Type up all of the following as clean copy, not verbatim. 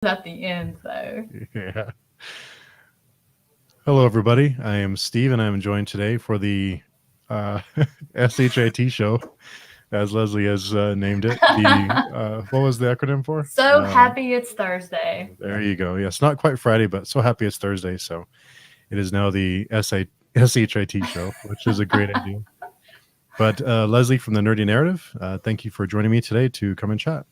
at the end, though. Yeah. Hello, everybody. I am Steve, and I'm joined today for the uh, SHIT show, as Leslie has named it. The what was the acronym for? So happy it's Thursday. There you go. Yes, not quite Friday, but so happy it's Thursday. So it is now the SHIT show, which is a great idea. But Leslie from the Nerdy Narrative, thank you for joining me today to come and chat.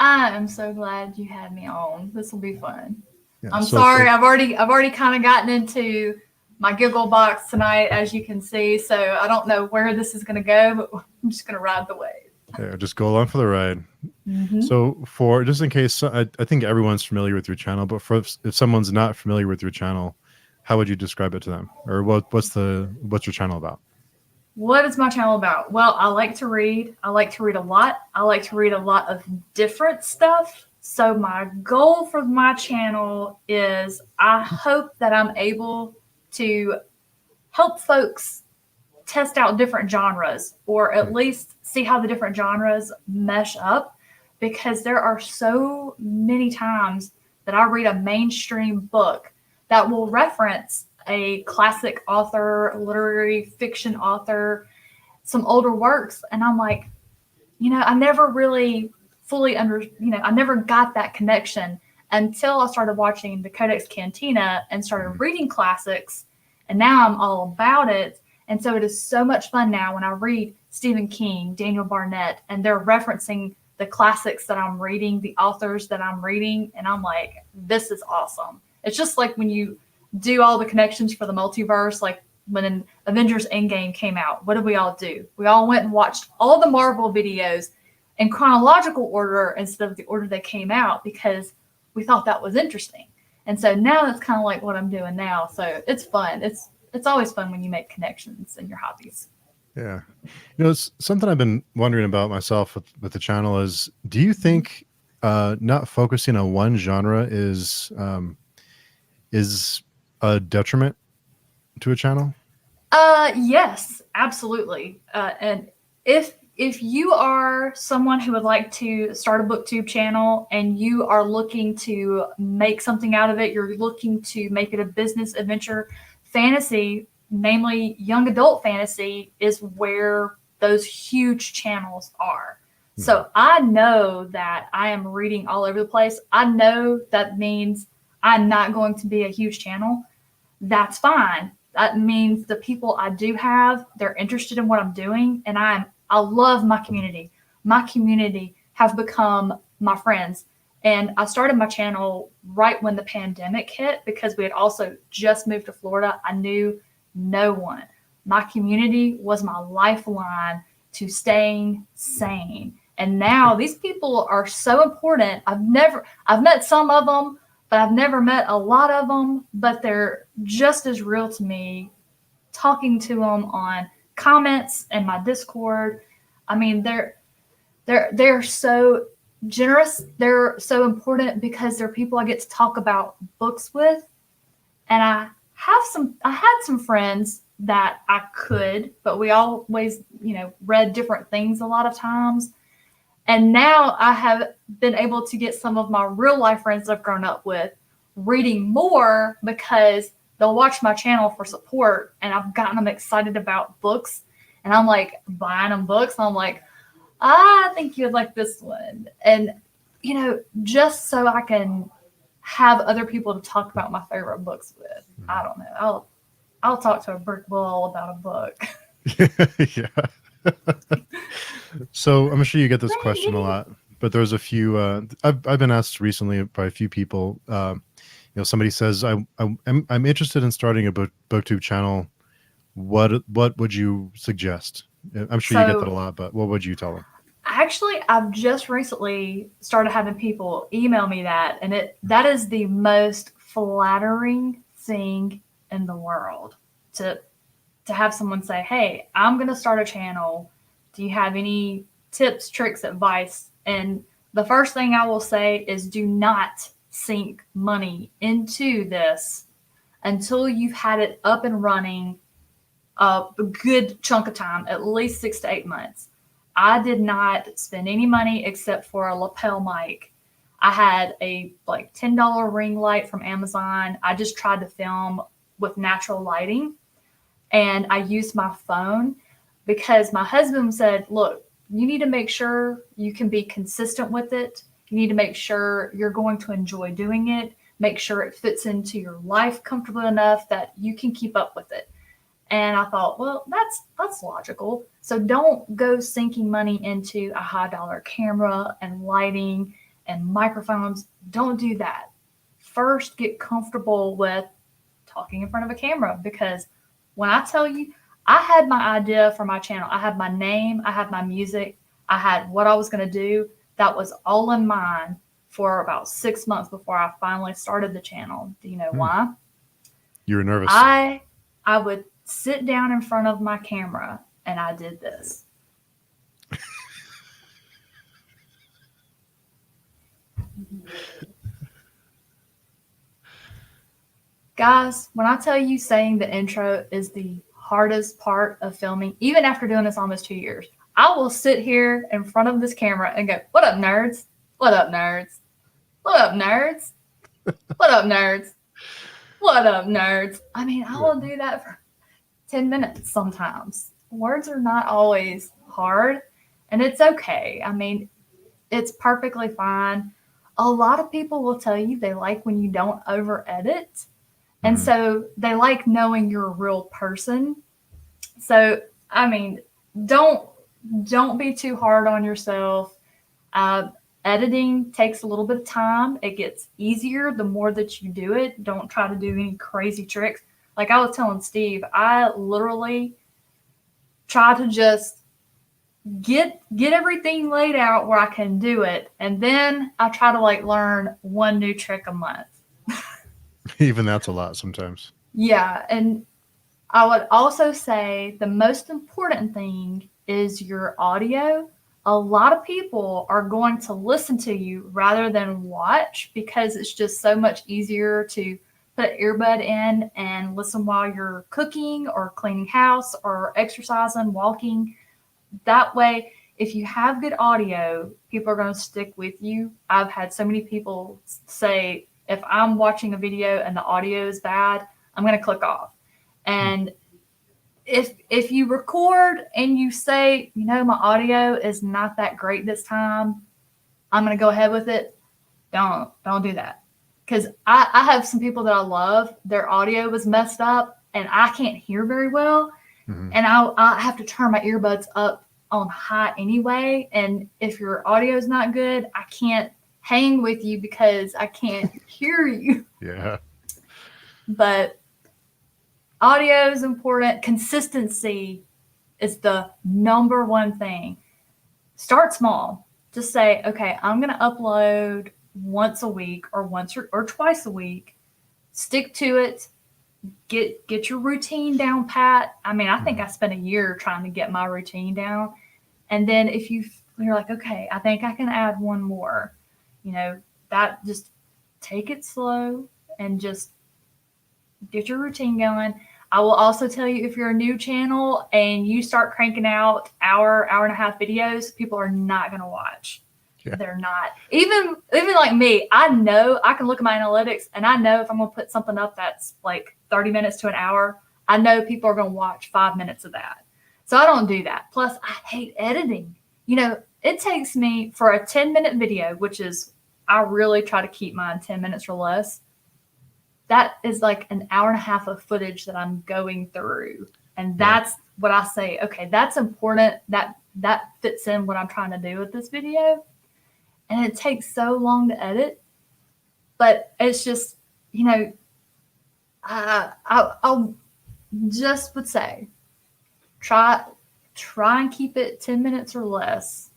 I am so glad you had me on. This will be fun. Yeah. I'm So sorry, I've already kind of gotten into my giggle box tonight, as you can see. So I don't know where this is going to go, but I'm just going to ride the wave. yeah, just go along for the ride. Mm-hmm. So for just in case, I think everyone's familiar with your channel, but for if someone's not familiar with your channel, how would you describe it to them? Or what's your channel about? What is my channel about? Well, I like to read. I like to read a lot. I like to read a lot of different stuff. So my goal for my channel is I hope that I'm able to help folks test out different genres, or at least see how the different genres mesh up, because there are so many times that I read a mainstream book that will reference a classic author, literary fiction author, some older works, and I'm like, I never really fully I never got that connection until I started watching the Codex Cantina and started reading classics, and now I'm all about it. And so it is so much fun now when I read Stephen King, Daniel Barnett, and they're referencing the classics that I'm reading, the authors that I'm reading, and I'm like, this is awesome. It's just like when you do all the connections for the multiverse, like when Avengers Endgame came out, what did we all do? We all went and watched all the Marvel videos in chronological order instead of the order they came out, because we thought that was interesting. And so now that's kind of like what I'm doing now. So it's fun. It's always fun when you make connections in your hobbies. Yeah. It's something I've been wondering about myself with the channel is, do you think not focusing on one genre is a detriment to a channel? Yes, absolutely. And if you are someone who would like to start a booktube channel and you are looking to make something out of it, you're looking to make it a business adventure, fantasy, namely young adult fantasy, is where those huge channels are. So I know that I am reading all over the place. I know that means I'm not going to be a huge channel. That's fine. That means the people I do have, they're interested in what I'm doing, and I love my community. My community have become my friends. And I started my channel right when the pandemic hit, because we had also just moved to Florida. I knew no one. My community was my lifeline to staying sane. And now these people are so important. I've met some of them, but I've never met a lot of them, but they're just as real to me. Talking to them on comments and my Discord, I mean, they're so generous. They're so important because they're people I get to talk about books with. And I had some friends that I could, but we always, read different things a lot of times. And now I have been able to get some of my real life friends that I've grown up with reading more, because they'll watch my channel for support, and I've gotten them excited about books, and I'm like buying them books. And I'm like, I think you'd like this one. And, just so I can have other people to talk about my favorite books with. I don't know. I'll talk to a brick wall about a book. Yeah. So I'm sure you get this question a lot, but there's a few. I've been asked recently by a few people. Somebody says, I'm interested in starting a booktube channel. What would you suggest? I'm sure you get that a lot, but what would you tell them? Actually, I've just recently started having people email me that, and that is the most flattering thing in the world, to have someone say, "Hey, I'm going to start a channel. Do you have any tips, tricks, advice?" And the first thing I will say is, do not sink money into this until you've had it up and running a good chunk of time, at least 6 to 8 months. I did not spend any money except for a lapel mic. I had a like $10 ring light from Amazon. I just tried to film with natural lighting, and I used my phone because my husband said, look, you need to make sure you can be consistent with it. You need to make sure you're going to enjoy doing it. Make sure it fits into your life comfortably enough that you can keep up with it. And I thought, well, that's logical. So don't go sinking money into a high dollar camera and lighting and microphones. Don't do that. First, get comfortable with talking in front of a camera, because when I tell you, I had my idea for my channel. I had my name, I had my music, I had what I was going to do. That was all in mind for about 6 months before I finally started the channel. Do you know why? You were nervous. I would sit down in front of my camera and I did this. Guys, when I tell you saying the intro is the hardest part of filming, even after doing this almost 2 years, I will sit here in front of this camera and go, what up, nerds? What up, nerds? What up, nerds? What up, nerds? What up, nerds? I mean, I will do that for 10 minutes sometimes. Words are not always hard, and it's okay. I mean, it's perfectly fine. A lot of people will tell you they like when you don't over edit. And so they like knowing you're a real person. So, I mean, don't be too hard on yourself. Editing takes a little bit of time. It gets easier the more that you do it. Don't try to do any crazy tricks. Like I was telling Steve, I literally try to just get everything laid out where I can do it. And then I try to like learn one new trick a month. Even that's a lot sometimes. Yeah. And I would also say the most important thing is your audio. A lot of people are going to listen to you rather than watch, because it's just so much easier to put an earbud in and listen while you're cooking or cleaning house or exercising, walking. That way, if you have good audio, people are going to stick with you. I've had so many people say, if I'm watching a video and the audio is bad, I'm going to click off. And if you record and you say, you know, my audio is not that great this time, I'm going to go ahead with it. Don't do that. Because I have some people that I love, their audio was messed up and I can't hear very well. And I have to turn my earbuds up on high anyway. And if your audio is not good, I can't hang with you because I can't hear you. Yeah. But audio is important. Consistency is the number one thing. Start small. Just say, okay, I'm going to upload once a week or once or twice a week. Stick to it. Get your routine down pat. I mean, I think I spent a year trying to get my routine down. And then if you're like, okay, I think I can add one more, you know, that just take it slow and just get your routine going. I will also tell you, if you're a new channel and you start cranking out hour and a half videos, people are not going to watch. Yeah. They're not. Even like me, I know I can look at my analytics and I know if I'm going to put something up that's like 30 minutes to an hour, I know people are going to watch 5 minutes of that. So I don't do that. Plus, I hate editing. You know, it takes me for a 10-minute video, which is, I really try to keep mine 10 minutes or less. That is like an hour and a half of footage that I'm going through. And that's what I say, okay, that's important. That fits in what I'm trying to do with this video. And it takes so long to edit. But it's just, you know, I'll just would say, try and keep it 10 minutes or less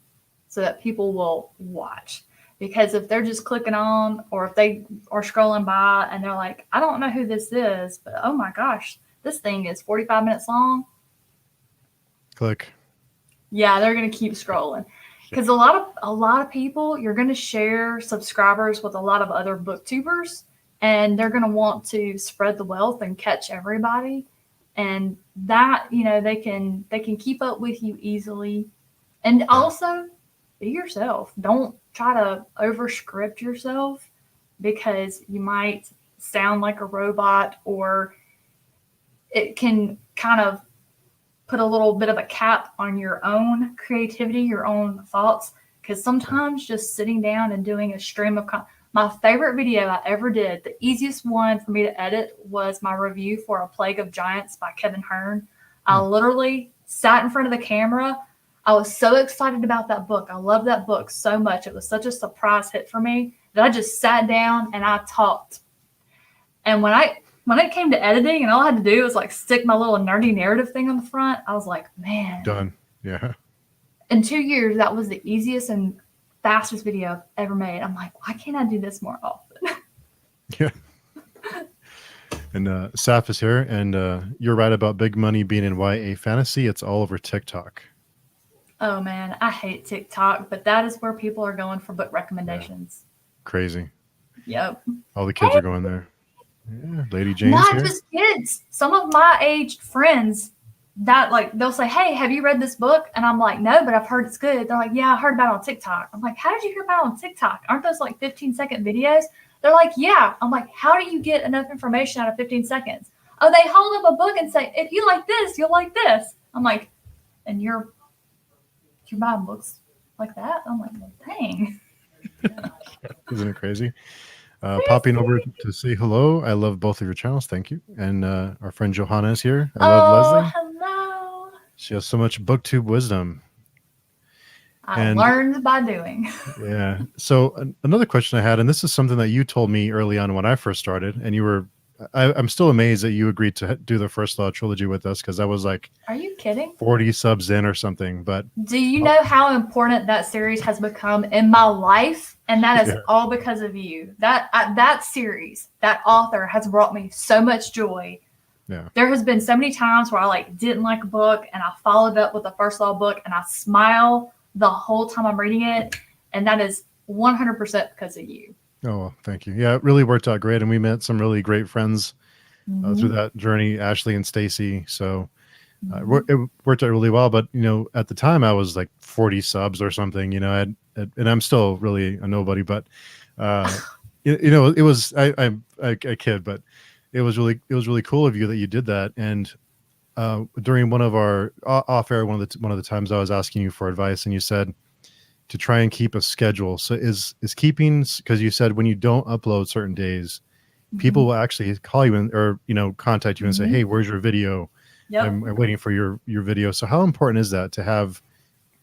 so that people will watch. Because if they're just clicking on, or if they are scrolling by and they're like, I don't know who this is, but oh my gosh, this thing is 45 minutes long. Click. Yeah, they're going to keep scrolling. Because a lot of people, you're going to share subscribers with a lot of other booktubers, and they're going to want to spread the wealth and catch everybody. And that, you know, they can keep up with you easily. And also be yourself. Don't try to overscript yourself, because you might sound like a robot, or it can kind of put a little bit of a cap on your own creativity, your own thoughts. Because sometimes just sitting down and doing a stream of my favorite video I ever did, the easiest one for me to edit, was my review for A Plague of Giants by Kevin Hearn. I literally sat in front of the camera. I was so excited about that book. I love that book so much. It was such a surprise hit for me that I just sat down and I talked. And when it came to editing and all I had to do was like stick my little nerdy narrative thing on the front, I was like, man. Done. Yeah. In 2 years, that was the easiest and fastest video I've ever made. I'm like, why can't I do this more often? Yeah. And Saf is here, and you're right about big money being in YA fantasy. It's all over TikTok. Oh man, I hate TikTok, but that is where people are going for book recommendations. Yeah. Crazy. Yep. All the kids are going there. Yeah, Lady Jane's Not here. just kids. Some of my aged friends that like they'll say, "Hey, have you read this book?" And I'm like, "No, but I've heard it's good." They're like, "Yeah, I heard about it on TikTok." I'm like, "How did you hear about it on TikTok? Aren't those like 15-second videos?" They're like, "Yeah." I'm like, "How do you get enough information out of 15 seconds?" Oh, they hold up a book and say, "If you like this, you'll like this." I'm like, "And you're buying books like that?" I'm like, well, dang. Isn't it crazy? Popping over to say hello. I love both of your channels. Thank you. And our friend Johanna is here. I love Lezlie. Hello. She has so much booktube wisdom. I learned by doing. Yeah. So another question I had, and this is something that you told me early on when I first started, and you were, I'm still amazed that you agreed to do the First Law trilogy with us, because I was like, are you kidding? 40 subs in or something. But do you know how important that series has become in my life? And that is all because of you. That series, that author has brought me so much joy. Yeah. There has been so many times where I like didn't like a book and I followed up with a First Law book and I smile the whole time I'm reading it. And that is 100% because of you. Oh, well, thank you. Yeah, it really worked out great. And we met some really great friends through that journey, Ashley and Stacy. So it worked out really well. But, you know, at the time I was like 40 subs or something, you know, and I'm still really a nobody, but, you know, it was, I'm a kid, but it was really cool of you that you did that. And during one of our off air, one of the times I was asking you for advice, and you said to try and keep a schedule. So is keeping, because you said when you don't upload certain days, people will actually call you or, you know, contact you and say, "Hey, where's your video? I'm waiting for your video." So how important is that to have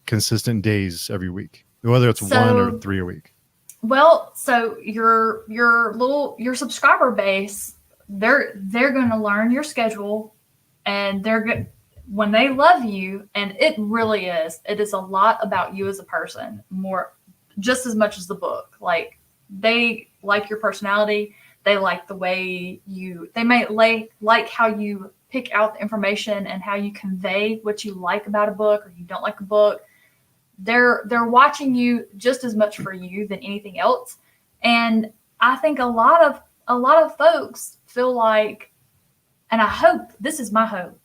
consistent days every week, whether it's 1 or 3 a week? Well, so your subscriber base, they're going to learn your schedule, and they're good when they love you. And it is a lot about you as a person, more just as much as the book. Like, they like your personality. They like the way they may like how you pick out the information and how you convey what you like about a book or you don't like a book. They're watching you just as much for you than anything else. And I think a lot of folks feel like, and I hope, this is my hope,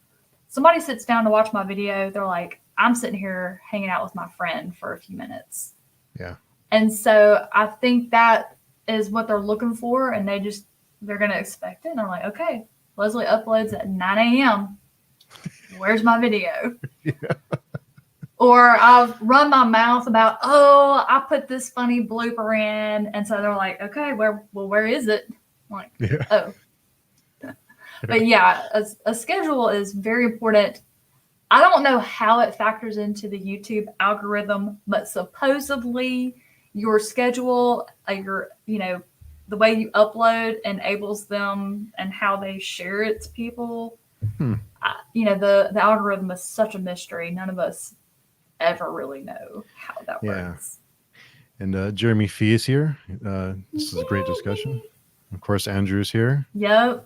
somebody sits down to watch my video, they're like, I'm sitting here hanging out with my friend for a few minutes. Yeah. And so I think that is what they're looking for, and they're going to expect it. And they're like, okay, Lezlie uploads at 9 a.m. Where's my video? Yeah. Or I've run my mouth about, I put this funny blooper in. And so they're like, okay, where is it? I'm like, oh. But yeah, a schedule is very important. I don't know how it factors into the YouTube algorithm, but supposedly your schedule, the way you upload enables them and how they share it to people. The algorithm is such a mystery. None of us ever really know how that works. And Jeremy Fee is here. This is a great discussion. Of course, Andrew's here. Yep.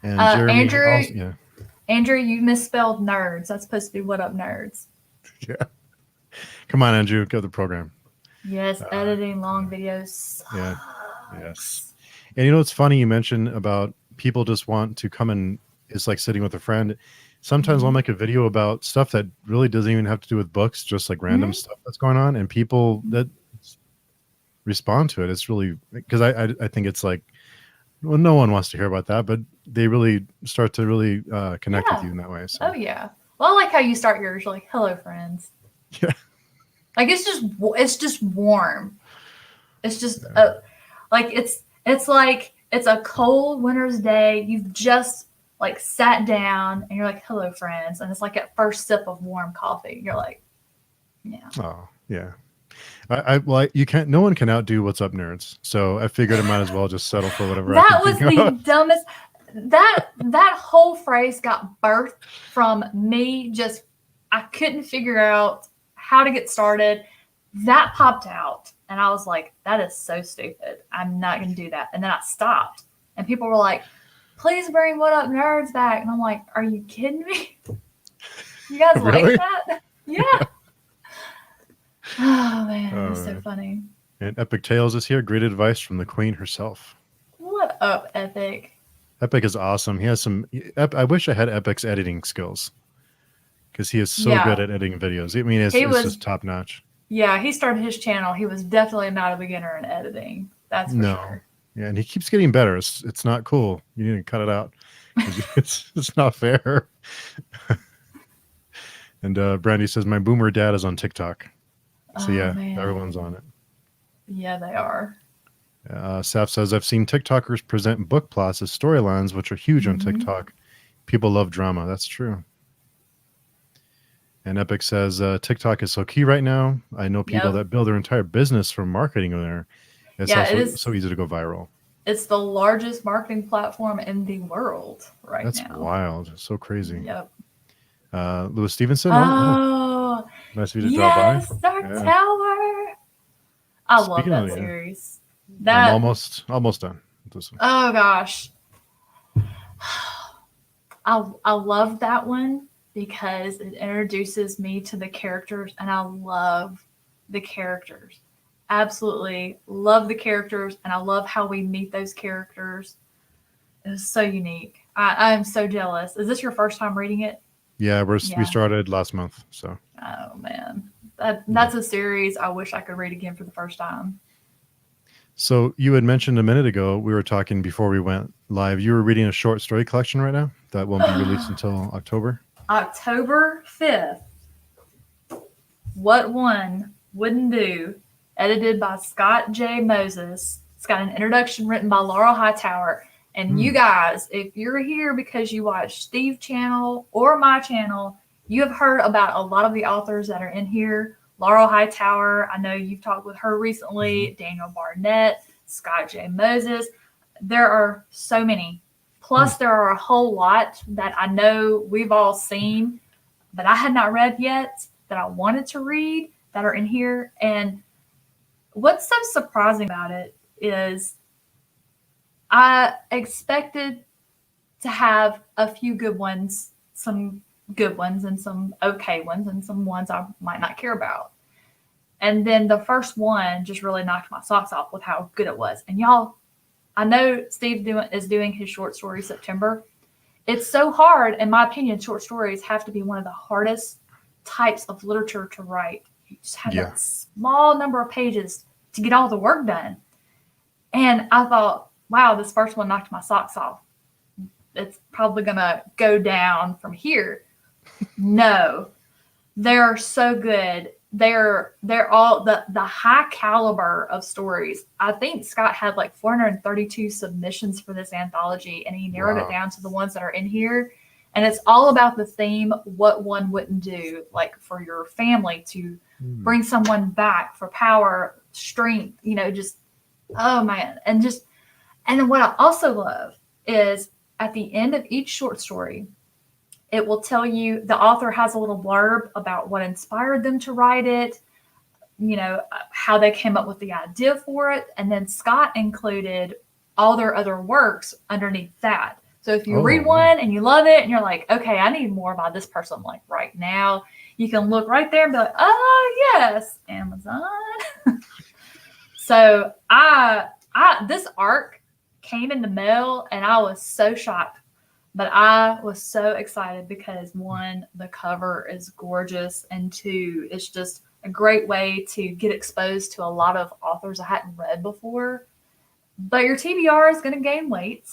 And Jeremy Andrew, you misspelled nerds. That's supposed to be what up, nerds. Yeah. Come on, Andrew, go to the program. Yes, editing long videos sucks. Yeah. Yes. And you know, it's funny you mentioned about people just want to come and it's like sitting with a friend. Sometimes I'll make a video about stuff that really doesn't even have to do with books, just like random stuff that's going on. And people respond to it. It's really because I think it's like, well, no one wants to hear about that, but they really start to really connect with you in that way. So. Oh yeah. Well, I like how you start yours. You're like, "Hello, friends." Yeah. Like it's just warm. It's just like it's like it's a cold winter's day. You've just like sat down and you're like, "Hello, friends," and it's like that first sip of warm coffee. You're like, yeah. Oh yeah. You can't. No one can outdo What's Up, Nerds. So I figured I might as well just settle for whatever. That was the dumbest. That whole phrase got birthed from me. Just I couldn't figure out how to get started. That popped out, and I was like, "That is so stupid. I'm not going to do that." And then I stopped, and people were like, "Please bring What Up Nerds back." And I'm like, "Are you kidding me? You guys Really? like that?" Yeah. Oh man, it's so funny. And Epic Tales is here. Great advice from the Queen herself. What up, Epic? Epic is awesome. He has some. I wish I had Epic's editing skills because he is so good at editing videos. I mean, it's just top notch. Yeah, he started his channel. He was definitely not a beginner in editing. That's for sure. Yeah, and he keeps getting better. It's not cool. You need to cut it out. It's not fair. And Brandy says, my boomer dad is on TikTok. So man. Everyone's on it. Yeah, they are. Saf says, I've seen TikTokers present book plots as storylines, which are huge on TikTok. People love drama. That's true. And Epic says, TikTok is so key right now. I know people that build their entire business from marketing there. It's also so easy to go viral. It's the largest marketing platform in the world now. That's wild. It's so crazy. Yep. Lewis Stevenson. Oh, nice of you to drop by. Yes, Dark Tower. I love that series. I'm almost done. Oh gosh. I love that one because it introduces me to the characters, and I love the characters. Absolutely love the characters, and I love how we meet those characters. It was so unique. I'm so jealous. Is this your first time reading it? Yeah, we started last month. So. Oh man, that's a series I wish I could read again for the first time. So you had mentioned a minute ago, we were talking before we went live. You were reading a short story collection right now that won't be released until October. October 5th. What One Wouldn't Do, edited by Scott J. Moses. It's got an introduction written by Laurel Hightower. And you guys, if you're here because you watch Steve's channel or my channel, you have heard about a lot of the authors that are in here. Laurel Hightower, I know you've talked with her recently. Daniel Barnett, Scott J. Moses. There are so many. Plus, there are a whole lot that I know we've all seen, but I had not read yet, that I wanted to read, that are in here. And what's so surprising about it is I expected to have a few good ones, some good ones and some okay ones, and some ones I might not care about. And then the first one just really knocked my socks off with how good it was. And y'all, I know Steve is doing his short story September. It's so hard, in my opinion. Short stories have to be one of the hardest types of literature to write. You just have that small number of pages to get all the work done. And I thought, wow, this first one knocked my socks off. It's probably going to go down from here. No, they're so good. They're all the high caliber of stories. I think Scott had like 432 submissions for this anthology, and he narrowed it down to the ones that are in here. And it's all about the theme, what one wouldn't do, like for your family, to bring someone back, for power, strength, just, oh man. And what I also love is at the end of each short story, it will tell you, the author has a little blurb about what inspired them to write it, how they came up with the idea for it. And then Scott included all their other works underneath that. So if you read one and you love it and you're like, okay, I need more by this person, like right now, you can look right there and be like, oh yes, Amazon. So this arc came in the mail and I was so shocked. But I was so excited because, one, the cover is gorgeous, and two, it's just a great way to get exposed to a lot of authors I hadn't read before. But your TBR is going to gain weight.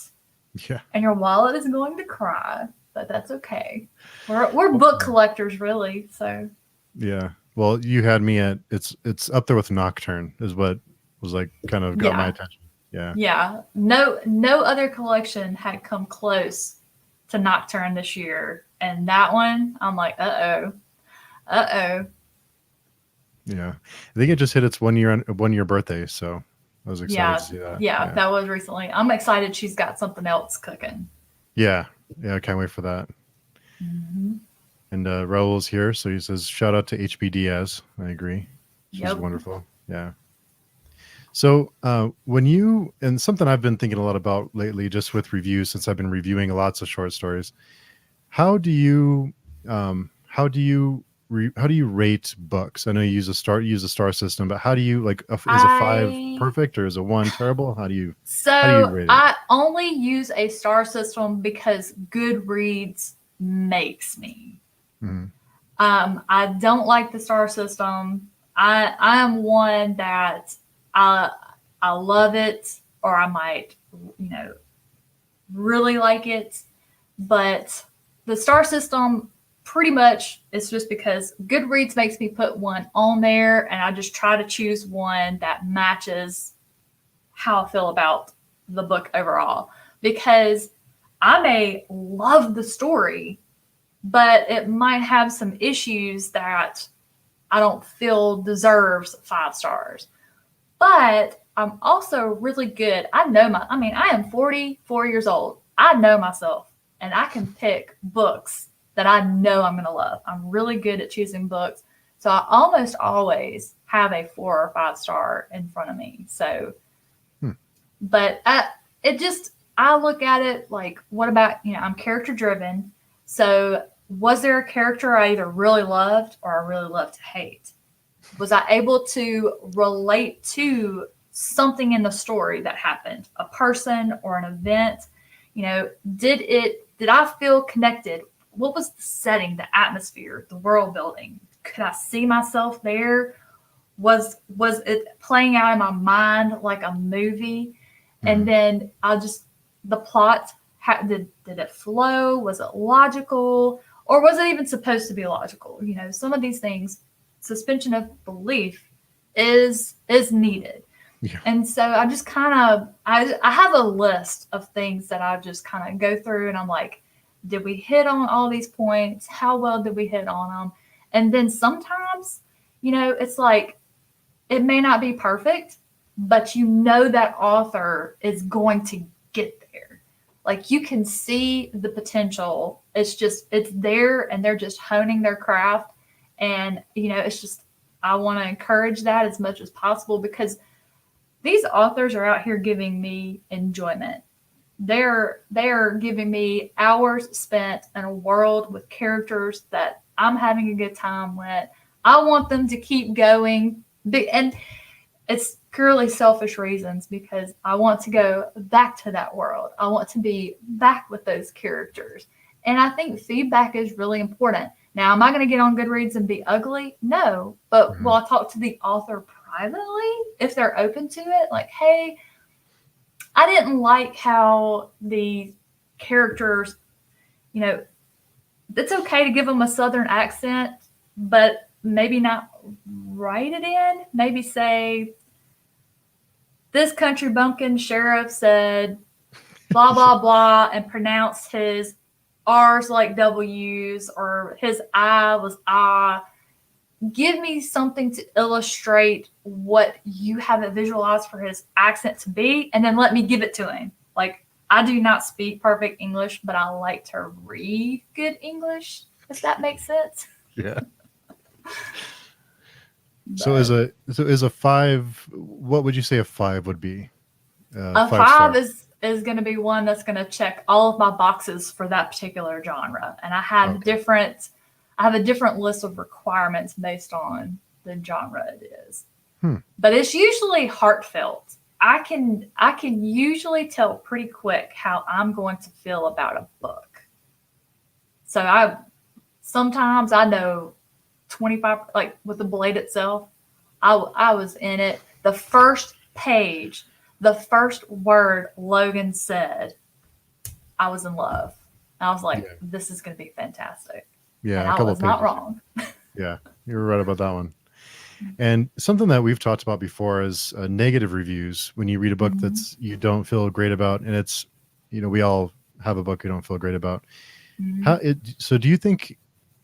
Yeah. And your wallet is going to cry, but that's okay. We're book collectors, really. So yeah. Well, you had me at it's up there with Nocturne is what was like kind of got my attention. Yeah. Yeah. No other collection had come close to Nocturne this year. And that one, I'm like, uh-oh. Yeah. I think it just hit its 1 year birthday, so I was excited to see that. Yeah, that was recently. I'm excited she's got something else cooking. Yeah. Yeah, I can't wait for that. Mm-hmm. And Raul's here, so he says, shout out to HB Diaz. I agree. She's wonderful. Yeah. So when you, and something I've been thinking a lot about lately, just with reviews, since I've been reviewing lots of short stories, how do you rate books? I know you use a star system, but how do you is a 5 perfect or is a 1 terrible? How do you rate it? I only use a star system because Goodreads makes me. Mm-hmm. I don't like the star system. I am one that I love it, or I might, really like it, but the star system pretty much is just because Goodreads makes me put one on there, and I just try to choose one that matches how I feel about the book overall. Because I may love the story, but it might have some issues that I don't feel deserves 5 stars. But I'm also really good. I am 44 years old. I know myself, and I can pick books that I know I'm going to love. I'm really good at choosing books. So I almost always have a 4 or 5 star in front of me. So, but I look at it like, what about, I'm character driven. So was there a character I either really loved or I really loved to hate? Was I able to relate to something in the story that happened, a person or an event? Did I feel connected? What was the setting, the atmosphere, the world building? Could I see myself there? Was it playing out in my mind like a movie? Mm-hmm. And then the plot, did it flow? Was it logical? Or was it even supposed to be logical? Some of these things, suspension of belief is needed. Yeah. And so I just I have a list of things that I just kind of go through, and I'm like, did we hit on all these points? How well did we hit on them? And then sometimes, it's like, it may not be perfect, but that author is going to get there. Like, you can see the potential. It's there, and they're just honing their craft. And, I want to encourage that as much as possible, because these authors are out here giving me enjoyment. They're giving me hours spent in a world with characters that I'm having a good time with. I want them to keep going. And it's purely selfish reasons, because I want to go back to that world. I want to be back with those characters. And I think feedback is really important. Now, am I going to get on Goodreads and be ugly? No. But will I talk to the author privately if they're open to it? Like, hey, I didn't like how the characters, it's okay to give them a Southern accent, but maybe not write it in. Maybe say, this country bumpkin sheriff said blah, blah, blah, and pronounced his R's like W's, or his I was I. Give me something to illustrate what you have it visualized for his accent to be, and then let me give it to him. Like, I do not speak perfect English, but I like to read good English, if that makes sense. Yeah. So is a 5, what would you say a 5 would be? A 5 is going to be one that's going to check all of my boxes for that particular genre. And I have a different list of requirements based on the genre it is. But it's usually heartfelt. I can usually tell pretty quick how I'm going to feel about a book. So sometimes I know 25, like with the blade itself. I was in it. The first page, the first word Logan said, I was in love. And I was like, this is going to be fantastic. Yeah, and a I couple was of not pages. wrong. Yeah, you were right about that one. And something that we've talked about before is negative reviews. When you read a book that's you don't feel great about, and it's, we all have a book we don't feel great about. So do you think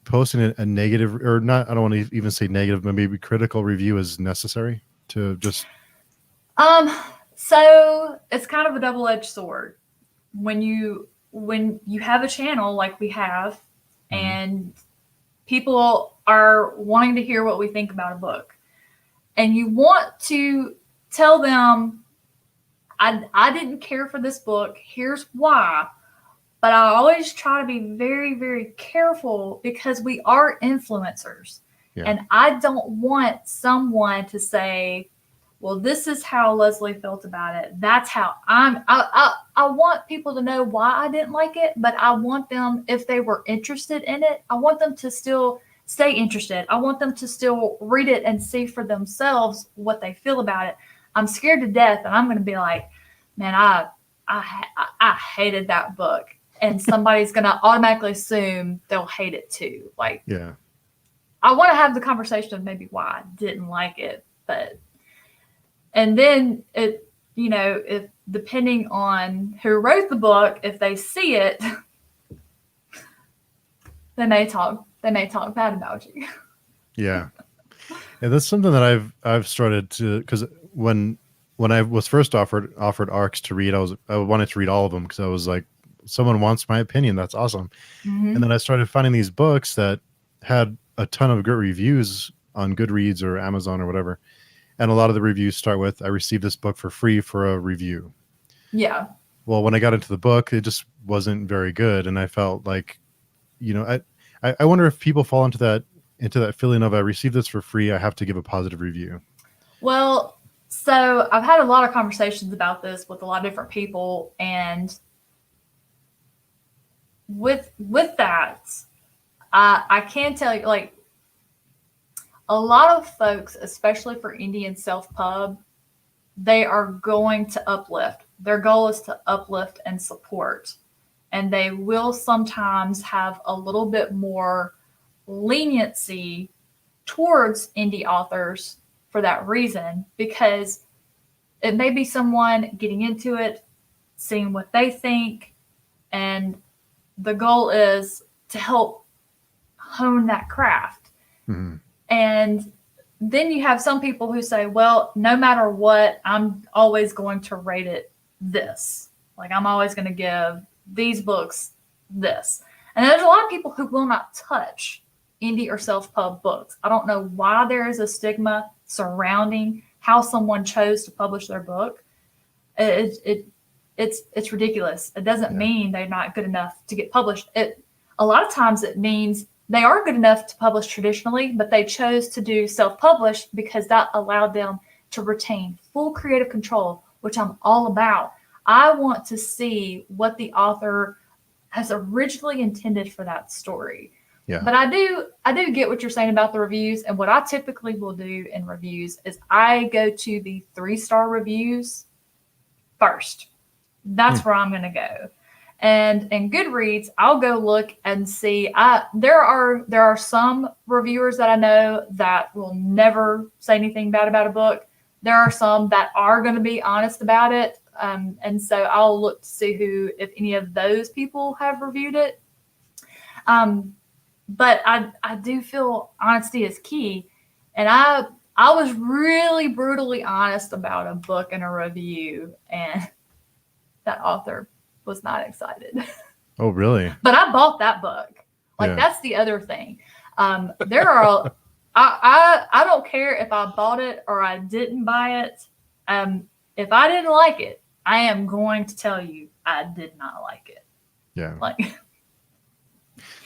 posting a negative, or not, I don't want to even say negative, but maybe critical review is necessary to just... So it's kind of a double-edged sword. When you have a channel like we have, and people are wanting to hear what we think about a book, and you want to tell them, I didn't care for this book, here's why. But I always try to be very, very careful because we are influencers. Yeah. And I don't want someone to say, well, this is how Lezlie felt about it. That's how I want people to know why I didn't like it, but I want them, if they were interested in it, I want them to still stay interested. I want them to still read it and see for themselves what they feel about it. I'm scared to death, and I'm going to be like, man, I hated that book. And somebody's going to automatically assume they'll hate it too. Like, yeah, I want to have the conversation of maybe why I didn't like it, and then it, if depending on who wrote the book, if they see it, they may talk bad about you. Yeah. And that's something that I've started to, because when I was first offered ARCs to read, I wanted to read all of them because I was like, someone wants my opinion. That's awesome. And then I started finding these books that had a ton of good reviews on Goodreads or Amazon or whatever. And a lot of the reviews start with, I received this book for free for a review. Yeah. Well, when I got into the book, it just wasn't very good. And I felt like, I wonder if people fall into that feeling of, I received this for free, I have to give a positive review. Well, so I've had a lot of conversations about this with a lot of different people, and with that, I can tell you, like, a lot of folks, especially for indie and self-pub, they are going to uplift. Their goal is to uplift and support. And they will sometimes have a little bit more leniency towards indie authors for that reason, because it may be someone getting into it, seeing what they think, and the goal is to help hone that craft. And then you have some people who say, well, no matter what, I'm always going to rate it this. Like, I'm always going to give these books this. And there's a lot of people who will not touch indie or self-pub books. I don't know why there is a stigma surrounding how someone chose to publish their book. It's ridiculous. It doesn't mean they're not good enough to get published. A lot of times it means they are good enough to publish traditionally, but they chose to do self-publish because that allowed them to retain full creative control, which I'm all about. I want to see what the author has originally intended for that story. Yeah. But I do get what you're saying about the reviews. And what I typically will do in reviews is I go to the 3-star reviews first. That's where I'm going to go. And in Goodreads, I'll go look and see. There are some reviewers that I know that will never say anything bad about a book. There are some that are going to be honest about it. And so I'll look to see if any of those people have reviewed it. But I do feel honesty is key. And I was really brutally honest about a book in a review, and that author was not excited. Oh, really? But I bought that book. Like, that's the other thing. There are, I don't care if I bought it or I didn't buy it. If I didn't like it, I am going to tell you I did not like it. Yeah. Like,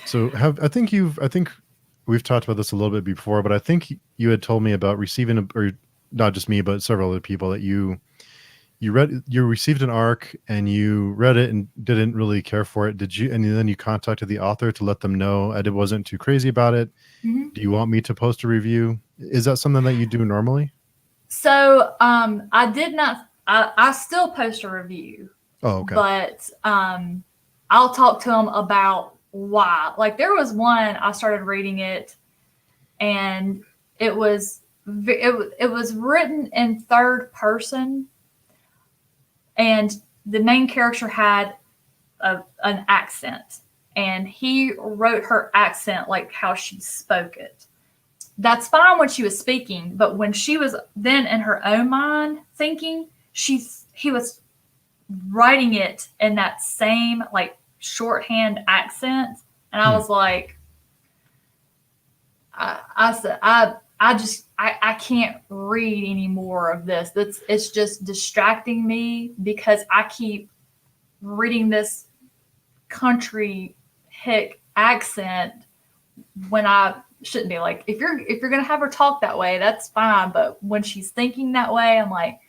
so I think we've talked about this a little bit before, but I think you had told me about receiving, or not just me, but several other people, that you you received an ARC and you read it and didn't really care for it. Did you? And then you contacted the author to let them know I wasn't too crazy about it. Mhm. Do you want me to post a review? Is that something that you do normally? So I did not. I still post a review, Oh, okay. but I'll talk to them about why. Like there was one I started reading it, and it was written in third person, and the main character had an accent, and he wrote her accent like how she spoke it. That's fine when she was speaking, but when she was then in her own mind thinking, he was writing it in that same like shorthand accent, and I was like, I said, I can't read any more of this. It's just distracting me because I keep reading this country hick accent when I shouldn't be. Like if you're gonna have her talk that way, that's fine. But when she's thinking that way, I'm like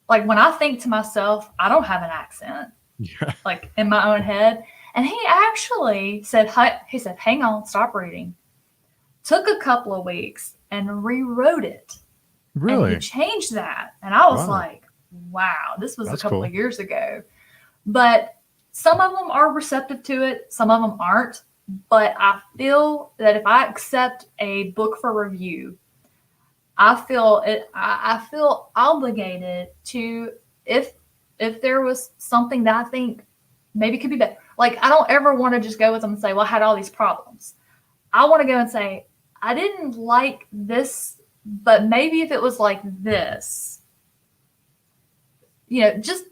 when I think to myself, I don't have an accent. Yeah. Like in my own head. And he actually said, hang on, stop reading. Took a couple of weeks and rewrote it. Really? And he changed that. And I was Wow. like, wow, this was That's a couple cool. of years ago. But some of them are receptive to it, some of them aren't. But I feel that if I accept a book for review, I feel obligated to, if there was something that I think maybe could be better. Like I don't ever want to just go with them and say, well, I had all these problems. I want to go and say, I didn't like this, but maybe if it was like this, just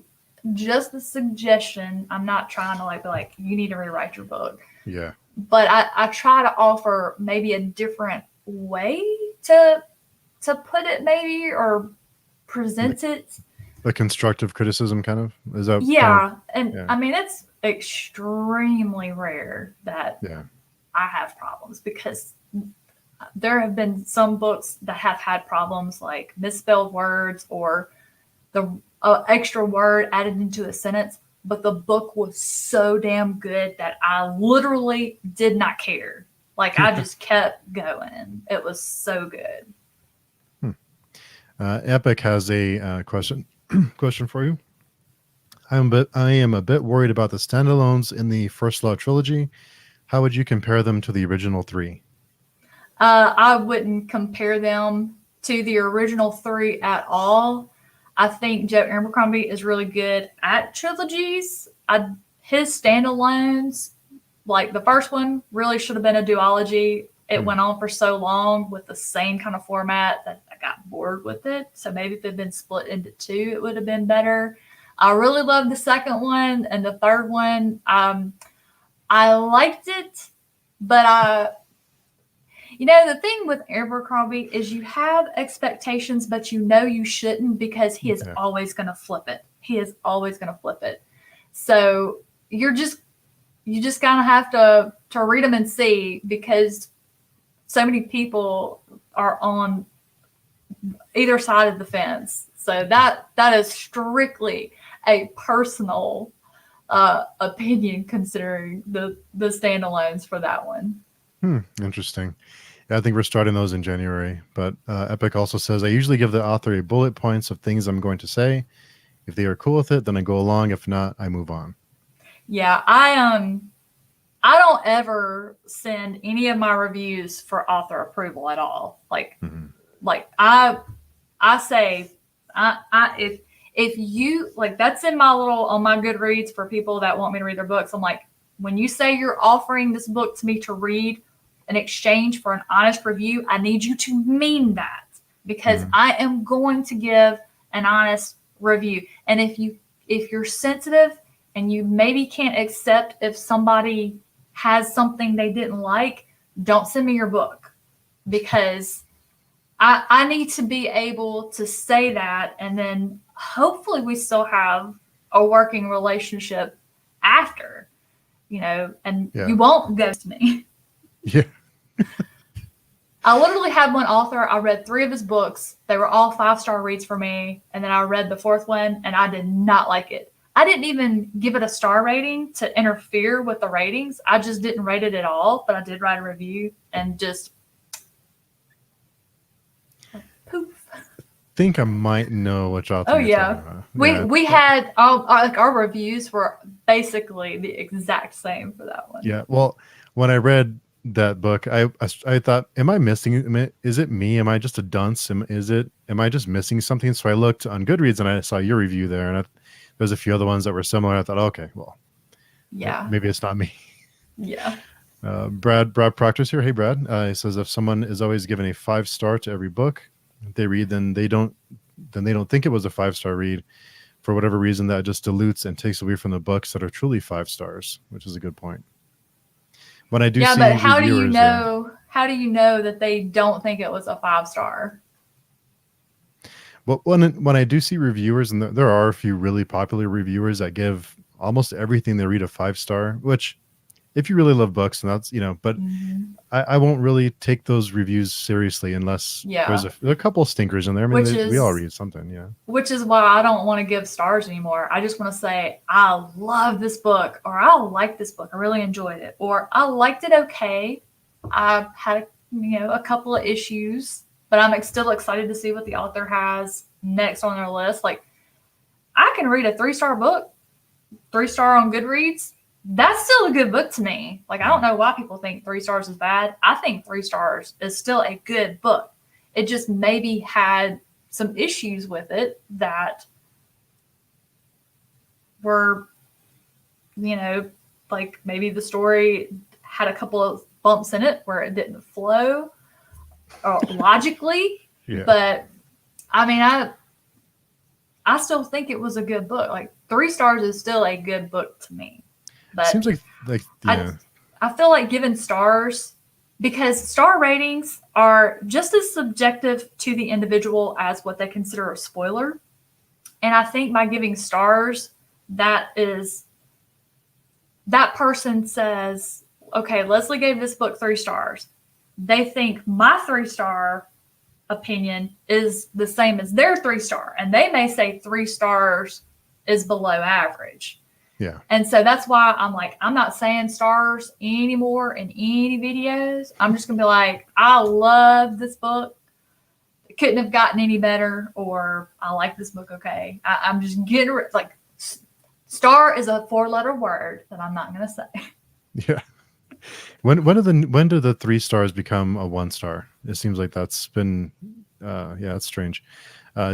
the suggestion. I'm not trying to be like, you need to rewrite your book. Yeah. But I try to offer maybe a different way to put it, maybe, or present it. The constructive criticism kind of? Is that Yeah. kind of, yeah. I mean, it's extremely rare that I have problems, because there have been some books that have had problems like misspelled words or the extra word added into a sentence, but the book was so damn good that I literally did not care. Like I just kept going. It was so good. Epic has a question for you. I am a bit worried about the standalones in the First Law trilogy. How would you compare them to the original three? I wouldn't compare them to the original three at all. I think Joe Abercrombie is really good at trilogies. His standalones, like the first one, really should have been a duology. It went on for so long with the same kind of format that I got bored with it. So maybe if it had been split into two, it would have been better. I really loved the second one, and the third one, I liked it, but the thing with Abercrombie is you have expectations, but you shouldn't, because he is always going to flip it. He is always going to flip it. So you just kind of have to read them and see, because so many people are on either side of the fence. So that is strictly a personal opinion, considering the standalones for that one. Interesting. Yeah, I think we're starting those in January. But Epic also says, I usually give the author a bullet points of things I'm going to say. If they are cool with it, then I go along. If not, I move on. Yeah, I don't ever send any of my reviews for author approval at all. Like I say, if you like, that's in my little, on my Goodreads for people that want me to read their books. I'm like, when you say you're offering this book to me to read in exchange for an honest review, I need you to mean that, because I am going to give an honest review. And if you're sensitive and you maybe can't accept if somebody has something they didn't like, don't send me your book, because I need to be able to say that, and then hopefully we still have a working relationship after, and you won't ghost me. Yeah. I literally had one author. I read 3 of his books. They were all 5-star reads for me. And then I read the 4th one and I did not like it. I didn't even give it a star rating to interfere with the ratings. I just didn't rate it at all, but I did write a review and just poof. I think I might know which author. Oh yeah, we had our reviews were basically the exact same for that one. Yeah, well, when I read that book, I thought, am I missing? Is it me? Am I just a dunce? Am I just missing something? So I looked on Goodreads and I saw your review there, and there's a few other ones that were similar. I thought, okay, well, yeah, maybe it's not me. Yeah. Brad Proctor's here. Hey, Brad. He says if someone is always given a 5-star to every book they read, then they don't think it was a 5-star read. For whatever reason, that just dilutes and takes away from the books that are truly 5 stars, which is a good point. When I do, yeah, but how do you know? How do you know that they don't think it was a 5-star? Well, when I do see reviewers, and there are a few really popular reviewers that give almost everything they read a 5-star, which, if you really love books, and that's, but I won't really take those reviews seriously unless there's a couple of stinkers in there. I mean, we all read something, yeah. Which is why I don't want to give stars anymore. I just want to say, I love this book, or I like this book. I really enjoyed it, or I liked it okay. I had, a couple of issues, but I'm still excited to see what the author has next on their list. Like, I can read a 3-star book, 3-star on Goodreads. That's still a good book to me. Like, I don't know why people think 3 stars is bad. I think 3 stars is still a good book. It just maybe had some issues with it that were, like maybe the story had a couple of bumps in it where it didn't flow logically. Yeah. But I mean, I still think it was a good book. Like, 3 stars is still a good book to me. But seems like yeah. I feel like giving stars, because star ratings are just as subjective to the individual as what they consider a spoiler. And I think by giving stars, that person says, okay, Lezlie gave this book 3 stars. They think my 3-star opinion is the same as their 3-star. And they may say 3 stars is below average. Yeah. And so that's why I'm like, I'm not saying stars anymore in any videos. I'm just going to be like, I love this book. It couldn't have gotten any better, or I like this book. Okay. I'm just getting like, star is a 4-letter word that I'm not going to say. Yeah. When do the 3 stars become a 1-star? It seems like that's been, it's strange.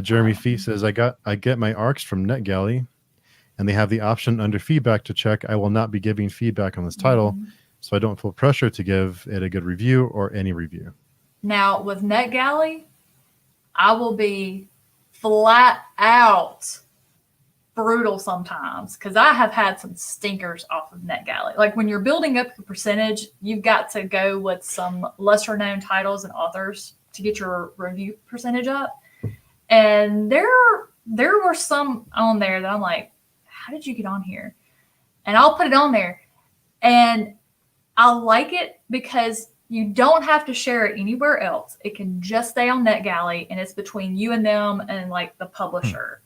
Jeremy Fee says, I get my arcs from NetGalley, and they have the option under feedback to check I will not be giving feedback on this title, so I don't feel pressure to give it a good review or any review. Now, with NetGalley, I will be flat out brutal sometimes, because I have had some stinkers off of NetGalley. Like, when you're building up your percentage, you've got to go with some lesser known titles and authors to get your review percentage up. And there were some on there that I'm like, how did you get on here? And I'll put it on there. And I like it because you don't have to share it anywhere else. It can just stay on NetGalley, and it's between you and them and like the publisher.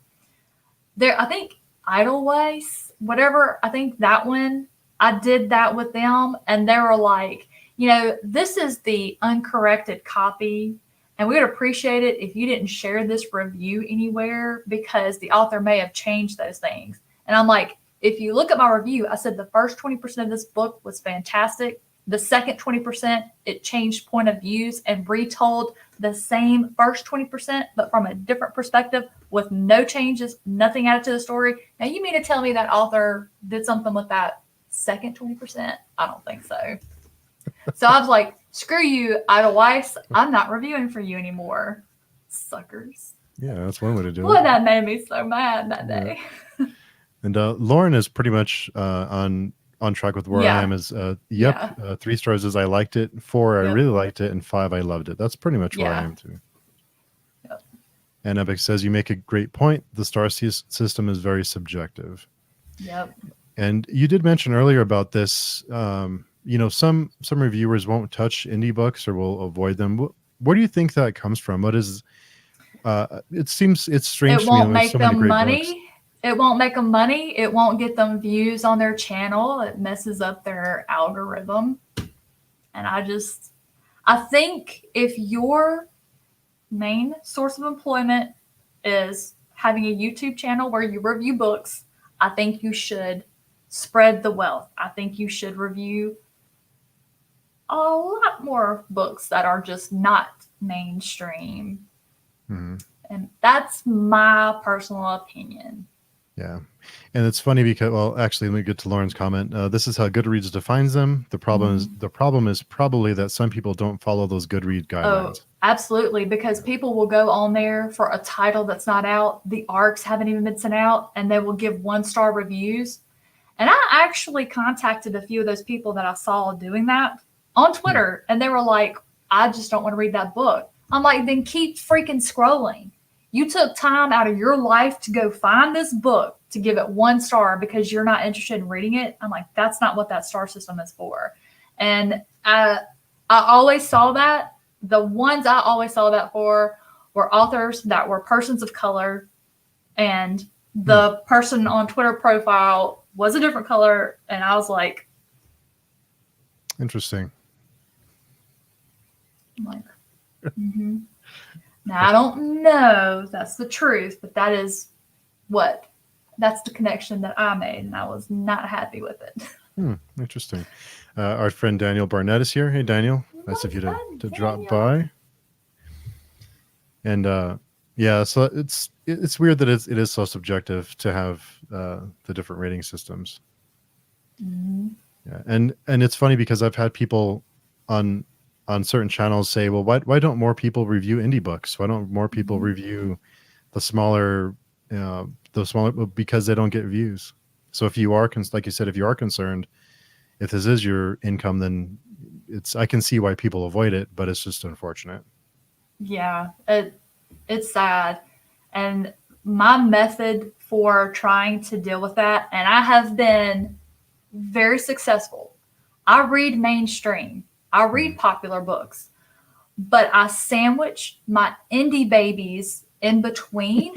I think Idleways, whatever, I think that one, I did that with them, and they were like, this is the uncorrected copy, and we would appreciate it if you didn't share this review anywhere, because the author may have changed those things. And I'm like, if you look at my review, I said the first 20% of this book was fantastic. The second 20%, it changed point of views and retold the same first 20%, but from a different perspective with no changes, nothing added to the story. Now, you mean to tell me that author did something with that second 20%? I don't think so. So I was like, screw you, Idleways. I'm not reviewing for you anymore. Suckers. Yeah, that's one way to do it. Boy, that made me so mad that day. And Lauren is pretty much on track with where I am. Is 3 stars is I liked it, 4 I really liked it, and 5 I loved it. That's pretty much where I am too. Yep. And Epic says, you make a great point. The star system is very subjective. Yep. And you did mention earlier about this some reviewers won't touch indie books or will avoid them. Where do you think that comes from? What is it's strange It to me won't when there's make so many them great books. money. It won't make them money. It won't get them views on their channel. It messes up their algorithm. And I think if your main source of employment is having a YouTube channel where you review books, I think you should spread the wealth. I think you should review a lot more books that are just not mainstream. Mm-hmm. And that's my personal opinion. Yeah. And it's funny because, well, actually, let me get to Lauren's comment. This is how Goodreads defines them. The problem is probably that some people don't follow those Goodreads guidelines. Oh, absolutely. Because people will go on there for a title that's not out. The arcs haven't even been sent out, and they will give 1-star reviews. And I actually contacted a few of those people that I saw doing that on Twitter, and they were like, I just don't want to read that book. I'm like, then keep freaking scrolling. You took time out of your life to go find this book to give it 1 star because you're not interested in reading it. I'm like, that's not what that star system is for. And I always saw that. The ones I always saw that for were authors that were persons of color, and the person on Twitter profile was a different color. And I was like, interesting. I'm like, Now, I don't know if that's the truth, but that's the connection that I made, and I was not happy with it. Interesting. Our friend Daniel Barnett is here. Hey, Daniel. Nice of you to drop by. And yeah, so it's weird that it is so subjective to have the different rating systems. Mm-hmm. Yeah, and it's funny because I've had people on certain channels say, well, why don't more people review indie books? Why don't more people review the smaller, because they don't get views. So if you are, like you said, if you are concerned, if this is your income, then I can see why people avoid it, but it's just unfortunate. Yeah, it's sad. And my method for trying to deal with that, and I have been very successful. I read mainstream. I read popular books, but I sandwich my indie babies in between.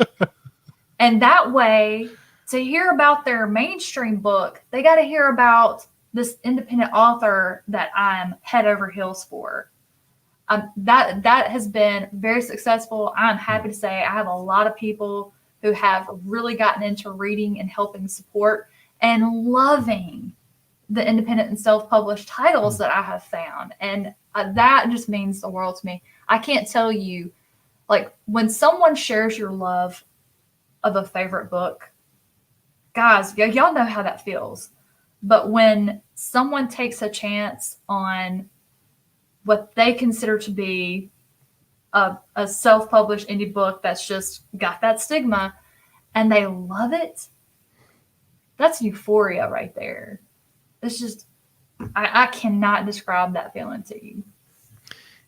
And that way, to hear about their mainstream book, they got to hear about this independent author that I'm head over heels for. That has been very successful. I'm happy to say I have a lot of people who have really gotten into reading and helping support and loving the independent and self-published titles that I have found. And that just means the world to me. I can't tell you, like, when someone shares your love of a favorite book, guys, y'all know how that feels. But when someone takes a chance on what they consider to be a self-published indie book that's just got that stigma and they love it, that's euphoria right there. It's just, I cannot describe that feeling to you.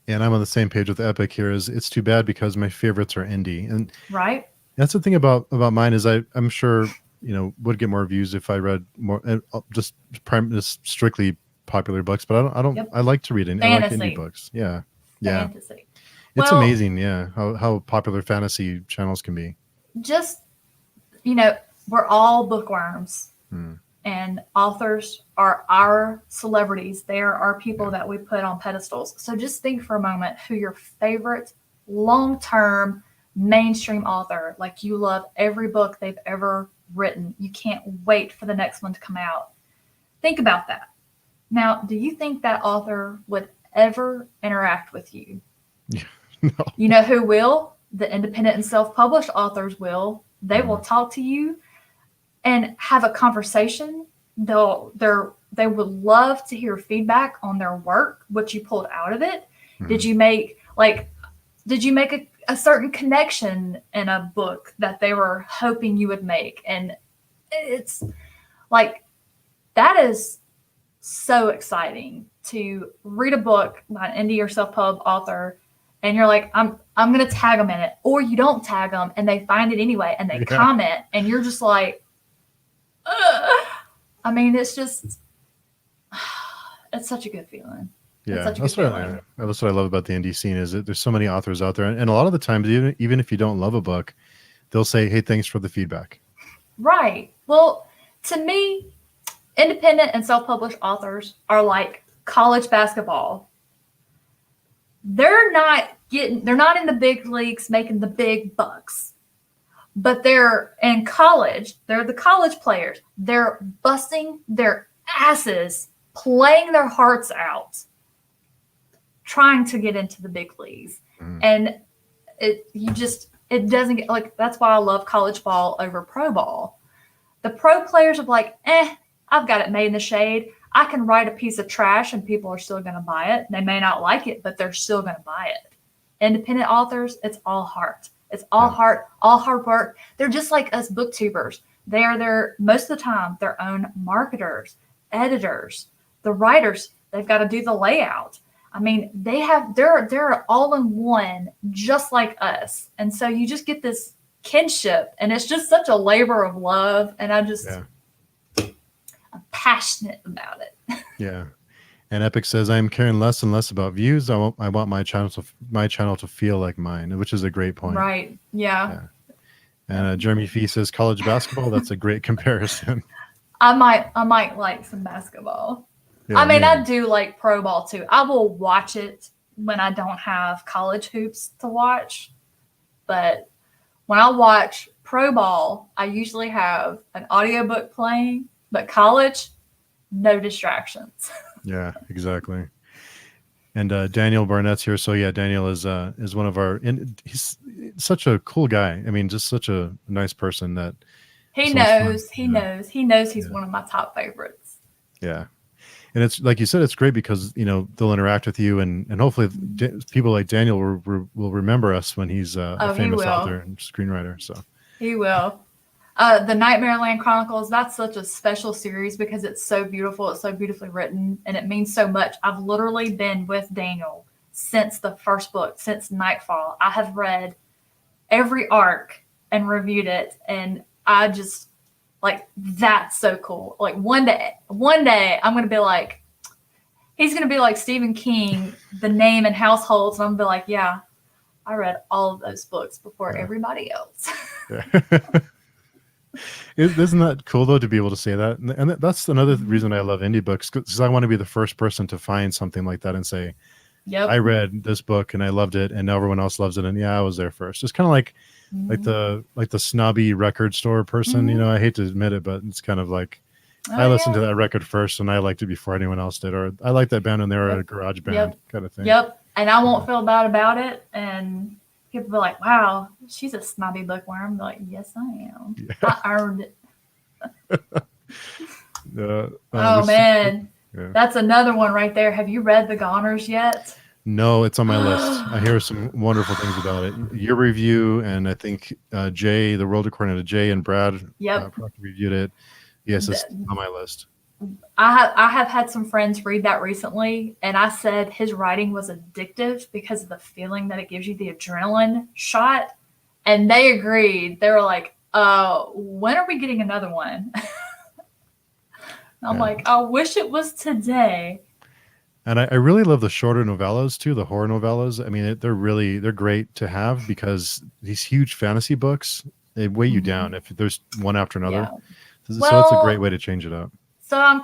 And I'm on the same page with Epic here. It's too bad because my favorites are indie, and right. That's the thing about mine is I'm sure would get more views if I read more just strictly popular books, but I don't. Yep. I like to read I like indie books. Yeah, fantasy. It's amazing. Yeah, how popular fantasy channels can be. Just we're all bookworms. And authors are our celebrities. They are our people that we put on pedestals. So just think for a moment who your favorite long-term mainstream author, like you love every book they've ever written. You can't wait for the next one to come out. Think about that. Now, do you think that author would ever interact with you? No. You know who will? The independent and self-published authors will. They will talk to you and have a conversation. They would love to hear feedback on their work, what you pulled out of it. Did you make a certain connection in a book that they were hoping you would make? And it's like, that is so exciting to read a book by an indie or self-pub author, and you're like, I'm going to tag them in it, or you don't tag them and they find it anyway and they comment, and you're just like, I mean, it's it's such a good feeling. It's Yeah, such a good feeling. that's what I love about the indie scene is that there's so many authors out there, and a lot of the times, even if you don't love a book, they'll say, "Hey, thanks for the feedback." Right. Well, to me, independent and self-published authors are like college basketball. They're not in the big leagues making the big bucks. But they're in college. They're the college players. They're busting their asses, playing their hearts out, trying to get into the big leagues. And it doesn't get like, that's why I love college ball over pro ball. The pro players are like, I've got it made in the shade. I can write a piece of trash and people are still going to buy it. They may not like it, but they're still going to buy it. Independent authors, it's all heart. It's all heart, all hard work. They're just like us booktubers. They are most of the time their own marketers, editors, the writers. They've got to do the layout. I mean, they're all in one, just like us. And so you just get this kinship, and it's just such a labor of love. And I'm passionate about it. Yeah. And Epic says, "I am caring less and less about views. I want my channel to feel like mine," which is a great point. Right. Yeah. And Jeremy Fee says, "College basketball. That's a great comparison." I might like some basketball. Yeah, I mean, I do like pro ball too. I will watch it when I don't have college hoops to watch. But when I watch pro ball, I usually have an audiobook playing, but college, no distractions. Yeah, exactly. And Daniel Barnett's here. So yeah, Daniel is one of our. He's such a cool guy. I mean, just such a nice person that he knows. He knows. He knows he's one of my top favorites. Yeah, and it's like you said, it's great because they'll interact with you, and hopefully people like Daniel will remember us when he's a famous author and screenwriter. So he will. The Nightmareland Chronicles, that's such a special series because it's so beautiful. It's so beautifully written, and it means so much. I've literally been with Daniel since the first book, since Nightfall. I have read every arc and reviewed it, and I just, like, that's so cool. Like, one day, I'm going to be like, he's going to be like Stephen King, the name and households, and I'm going to be like, yeah, I read all of those books before everybody else. Isn't that cool though to be able to say that? And that's another reason I love indie books, because I want to be the first person to find something like that and say, I read this book and I loved it, and everyone else loves it, and I was there first. It's kind of like the snobby record store person. I hate to admit it, but it's kind of like I listened to that record first and I liked it before anyone else did, or I liked that band and they were a garage band kind of thing. And I won't feel bad about it, and people be like, wow, she's a snobby bookworm. I'm like, yes, I am. I earned it. Man. That's another one right there. Have you read The Goners yet? No, it's on my list. I hear some wonderful things about it. Your review, and I think Jay, the world according to Jay and Brad reviewed it. Yes, it's on my list. I have had some friends read that recently, and I said his writing was addictive because of the feeling that it gives you, the adrenaline shot. And they agreed. They were like, when are we getting another one? I'm like, I wish it was today. And I really love the shorter novellas too, the horror novellas. I mean, they're great to have, because these huge fantasy books, they weigh you down if there's one after another. So it's a great way to change it up. So I'm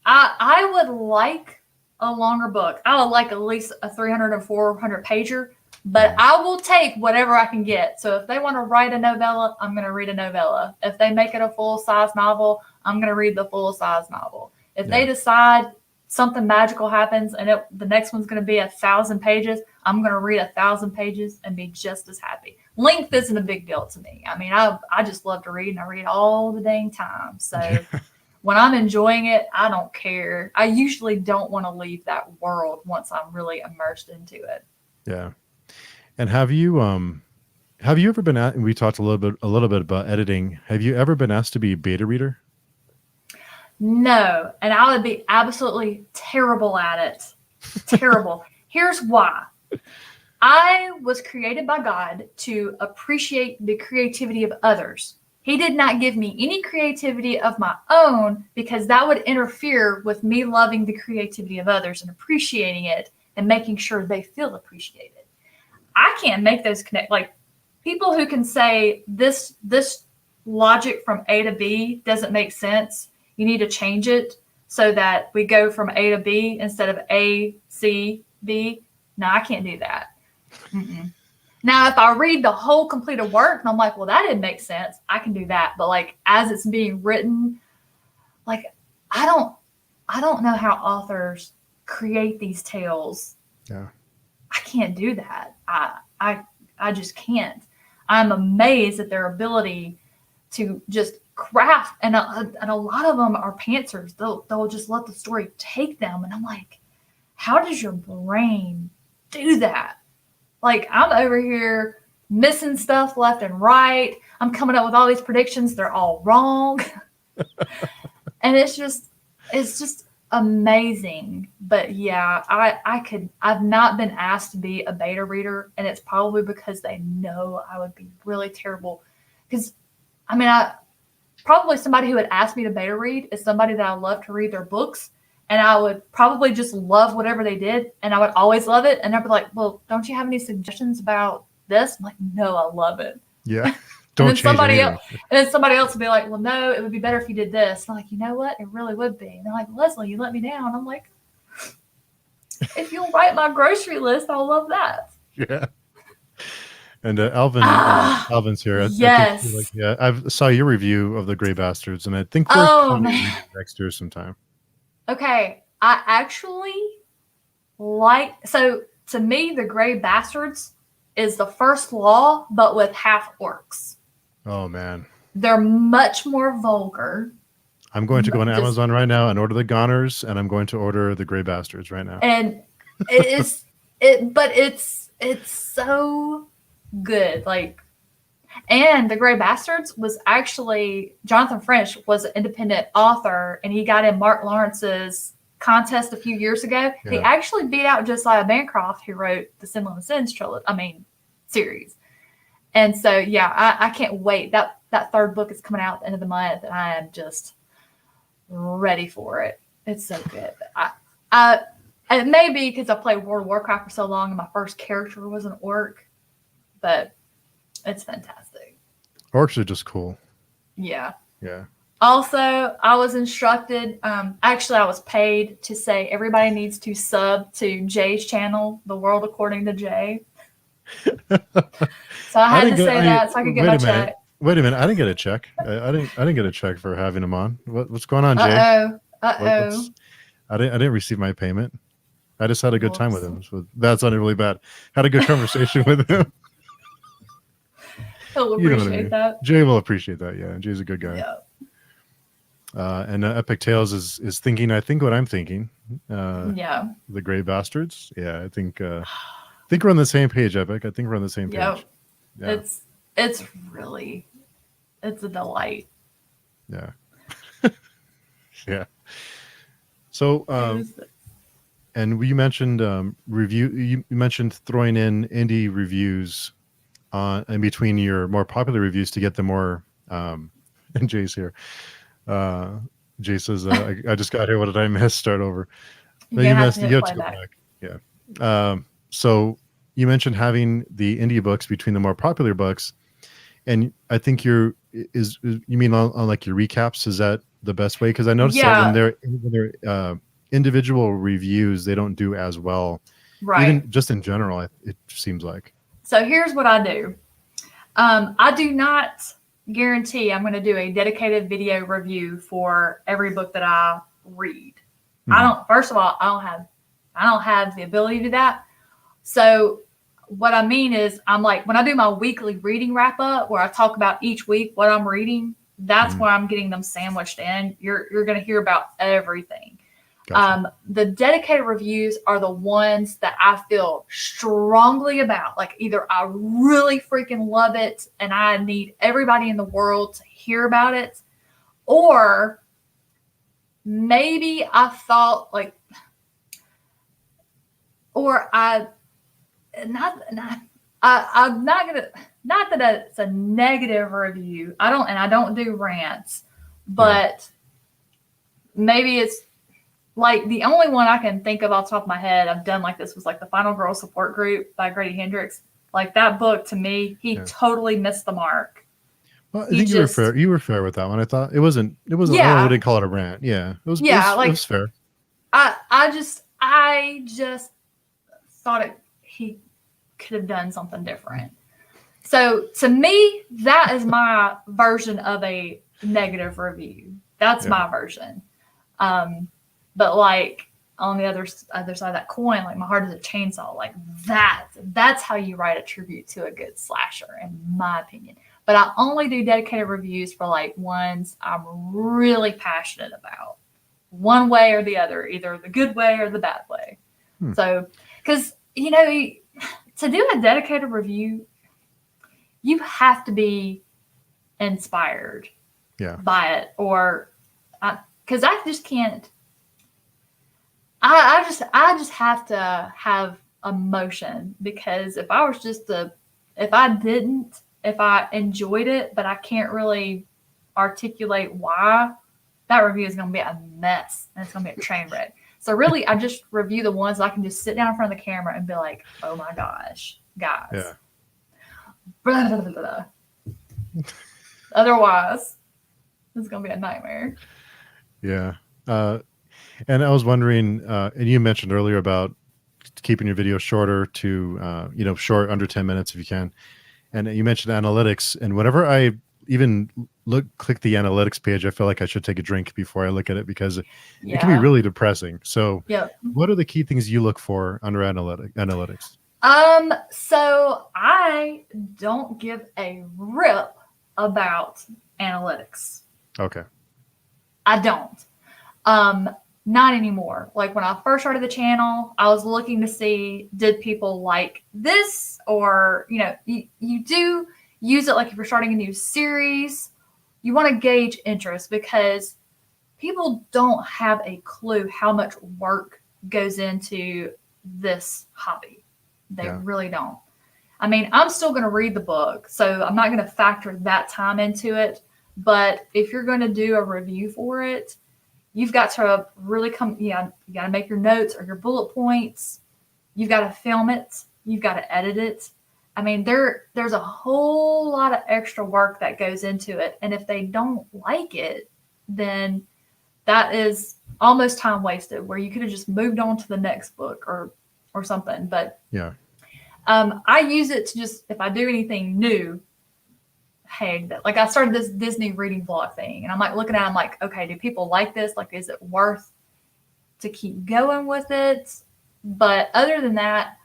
I would like a longer book. I would like at least a 300 or 400 pager, but I will take whatever I can get. So if they want to write a novella, I'm going to read a novella. If they make it a full-size novel, I'm going to read the full-size novel. If they decide something magical happens and the next one's going to be 1,000 pages, I'm going to read 1,000 pages and be just as happy. Length isn't a big deal to me. I mean, I just love to read, and I read all the dang time. So when I'm enjoying it, I don't care. I usually don't want to leave that world once I'm really immersed into it. Yeah. And have you ever been at, and we talked a little bit about editing. Have you ever been asked to be a beta reader? No. And I would be absolutely terrible at it. Terrible. Here's why. I was created by God to appreciate the creativity of others. He did not give me any creativity of my own because that would interfere with me loving the creativity of others and appreciating it and making sure they feel appreciated. I can't make those connect. Like people who can say this logic from A to B doesn't make sense. You need to change it so that we go from A to B instead of A, C, B. No, I can't do that. Mm-mm. Now, if I read the whole completed work and I'm like, well, that didn't make sense, I can do that. But like as it's being written, like I don't know how authors create these tales. Yeah. I can't do that. I just can't. I'm amazed at their ability to just craft, and a lot of them are pantsers. They'll just let the story take them, and I'm like, how does your brain do that? Like I'm over here missing stuff left and right. I'm coming up with all these predictions. They're all wrong. And it's just amazing. But yeah, I've not been asked to be a beta reader, and it's probably because they know I would be really terrible. Because I mean, probably somebody who would ask me to beta read is somebody that I love to read their books, and I would probably just love whatever they did, and I would always love it. And they'd be like, well, don't you have any suggestions about this? I'm like, no, I love it. Yeah. Don't and then change somebody anything. else, and then somebody else would be like, well, no, it would be better if you did this. And I'm like, you know what? It really would be. And they're like, Lezlie, you let me down. And I'm like, if you'll write my grocery list, I'll love that. Yeah. And Alvin's here. Yes. I think, yeah, I saw your review of the Gray Bastards, and I think we're coming next year sometime. Okay, I actually like. So to me, the Gray Bastards is the first law, but with half orcs. Oh man, they're much more vulgar. I'm going to go on Amazon right now and order the Goners, and I'm going to order the Gray Bastards right now. And but it's so good. Like, and the Gray Bastards was actually Jonathan French was an independent author, and he got in Mark Lawrence's contest a few years ago. Yeah. He actually beat out Josiah Bancroft, who wrote the Sin and Sins series. And so, yeah, I can't wait. That third book is coming out at the end of the month, and I am just ready for it. It's so good. It may be because I played World of Warcraft for so long, and my first character was an orc, but it's fantastic. Orcs are just cool. Yeah. Yeah. Also, I was instructed, actually I was paid to say everybody needs to sub to Jay's channel, The World According to Jay. So I had to say that so I could get my check. Wait a minute, I didn't get a check. I didn't get a check for having him on. What's going on, Jay? Uh-oh. I didn't receive my payment. I just had a good time with him. So that sounded really bad. Had a good conversation with him. He'll appreciate that. Jay will appreciate that. Yeah, Jay's a good guy. Yeah. And Epic Tales is thinking, I think, what I'm thinking. Yeah. The Gray Bastards. Yeah, I think we're on the same page, Epic. I think we're on the same page. Yep. Yeah. It's really, it's a delight. Yeah. Yeah. So, and you mentioned You mentioned throwing in indie reviews in between your more popular reviews to get the more. And Jay's here. Jay says, "I just got here. What did I miss? Start over." No, you missed. You have to go back. Yeah. So you mentioned having the indie books between the more popular books, and I think you mean on like your recaps? Is that the best way? Because I noticed that when they're individual reviews, they don't do as well. Right. Even just in general, it seems like. So here's what I do. I do not guarantee I'm going to do a dedicated video review for every book that I read. Mm-hmm. First of all, I don't have the ability to do that. So what I mean is I'm like, when I do my weekly reading wrap up where I talk about each week what I'm reading, that's where I'm getting them sandwiched in. You're going to hear about everything. Gotcha. The dedicated reviews are the ones that I feel strongly about. Like either I really freaking love it and I need everybody in the world to hear about it, or maybe I thought like, I'm not gonna. not that it's a negative review. I don't do rants, but maybe it's like the only one I can think of off the top of my head I've done like this was like the Final Girl Support Group by Grady Hendrix. Like that book to me, he totally missed the mark. Well, I think you were fair. You were fair with that one. I thought it wasn't. Yeah. I wouldn't call it a rant. Yeah. It was fair. I just thought he could have done something different. So to me, that is my version of a negative review. That's my version. But like on the other side of that coin, like My Heart is a Chainsaw, like that's how you write a tribute to a good slasher, in my opinion. But I only do dedicated reviews for like ones I'm really passionate about, one way or the other, either the good way or the bad way. So, because to do a dedicated review, you have to be inspired by it, or because I just can't. I just have to have emotion, because if I enjoyed it, but I can't really articulate why, that review is going to be a mess and it's going to be a train wreck. So really, I just review the ones I can just sit down in front of the camera and be like, oh my gosh, guys. Yeah. Blah, blah, blah, blah. Otherwise, it's going to be a nightmare. Yeah. And I was wondering, and you mentioned earlier about keeping your video shorter to, short, under 10 minutes if you can. And you mentioned analytics. And whenever I even click the analytics page, I feel like I should take a drink before I look at it, because it can be really depressing. So what are the key things you look for under analytics? So I don't give a rip about analytics. Okay. I don't. Not anymore. Like when I first started the channel, I was looking to see, did people like this? Or, you do use it like if you're starting a new series, you want to gauge interest, because people don't have a clue how much work goes into this hobby. They really don't. I mean, I'm still going to read the book, so I'm not going to factor that time into it. But if you're going to do a review for it, you've got to really you got to make your notes or your bullet points. You've got to film it. You've got to edit it. I mean, there's a whole lot of extra work that goes into it. And if they don't like it, then that is almost time wasted, where you could have just moved on to the next book or something. But I use it to just, if I do anything new, hey, like I started this Disney reading vlog thing, and I'm like looking at it, I'm like, okay, do people like this? Like, is it worth to keep going with it? But other than that,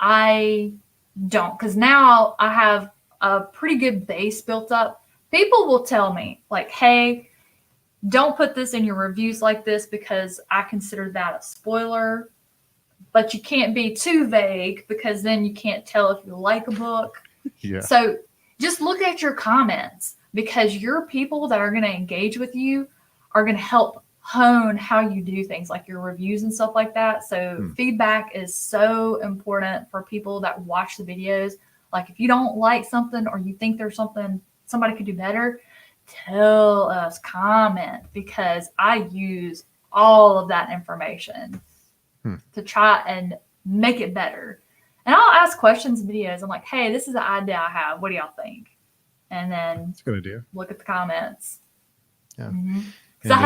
I don't, because now I have a pretty good base built up. People will tell me like, hey, don't put this in your reviews like this, because I consider that a spoiler. But you can't be too vague, because then you can't tell if you like a book. So just look at your comments, because your people that are going to engage with you are going to help hone how you do things, like your reviews and stuff like that. So feedback is so important for people that watch the videos. Like if you don't like something, or you think there's something somebody could do better, tell us, comment, because I use all of that information to try and make it better. And I'll ask questions in videos. I'm like, hey, this is an idea I have. What do y'all think? And then that's a good idea. Look at the comments. Yeah. Because I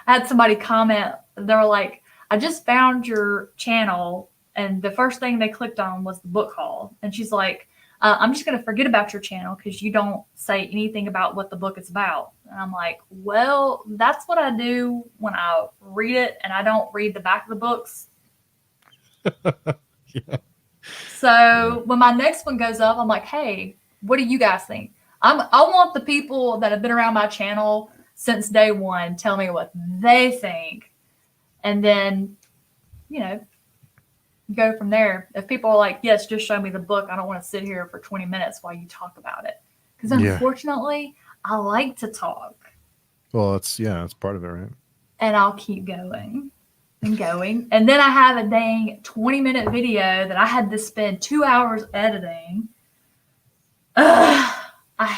had somebody comment. They were like, I just found your channel, and the first thing they clicked on was the book haul. And she's like, I'm just going to forget about your channel because you don't say anything about what the book is about. And I'm like, well, that's what I do when I read it, and I don't read the back of the books. So when my next one goes up, I'm like, hey, what do you guys think? I want the people that have been around my channel since day one tell me what they think, and then go from there. If people are like, yes, just show me the book, I don't want to sit here for 20 minutes while you talk about it, because unfortunately I like to talk. Well, it's part of it, right? And I'll keep going and going, and then I have a dang 20-minute video that I had to spend 2 hours editing. I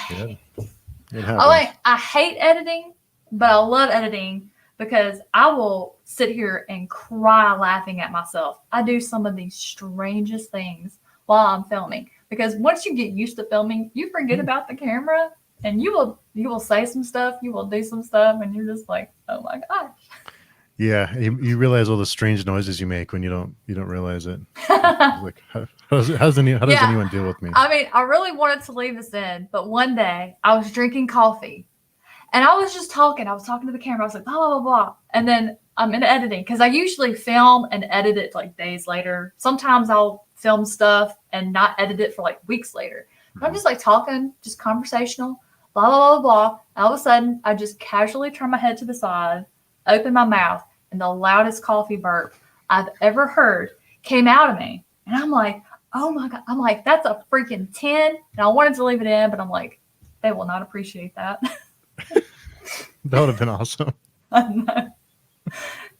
Yeah, it Oh, happens. I hate editing, but I love editing because I will sit here and cry laughing at myself. I do some of the strangest things while I'm filming because once you get used to filming, you forget about the camera and you will say some stuff, you will do some stuff, and you're just like, oh my gosh. Yeah, you realize all the strange noises you make when you don't realize it. It's like how does Yeah, anyone deal with me? I mean, I really wanted to leave this in, but one day I was drinking coffee and I was just talking. I was talking to the camera. I was like, blah, blah, blah, blah. And then I'm in editing because I usually film and edit it like days later. Sometimes I'll film stuff and not edit it for like weeks later. But I'm just like talking, just conversational, blah, blah, blah, blah. And all of a sudden, I just casually turn my head to the side, open my mouth, and the loudest coffee burp I've ever heard came out of me. And I'm like, oh my God. I'm like, that's a freaking 10. And I wanted to leave it in, but I'm like, they will not appreciate that. That would have been awesome. I know.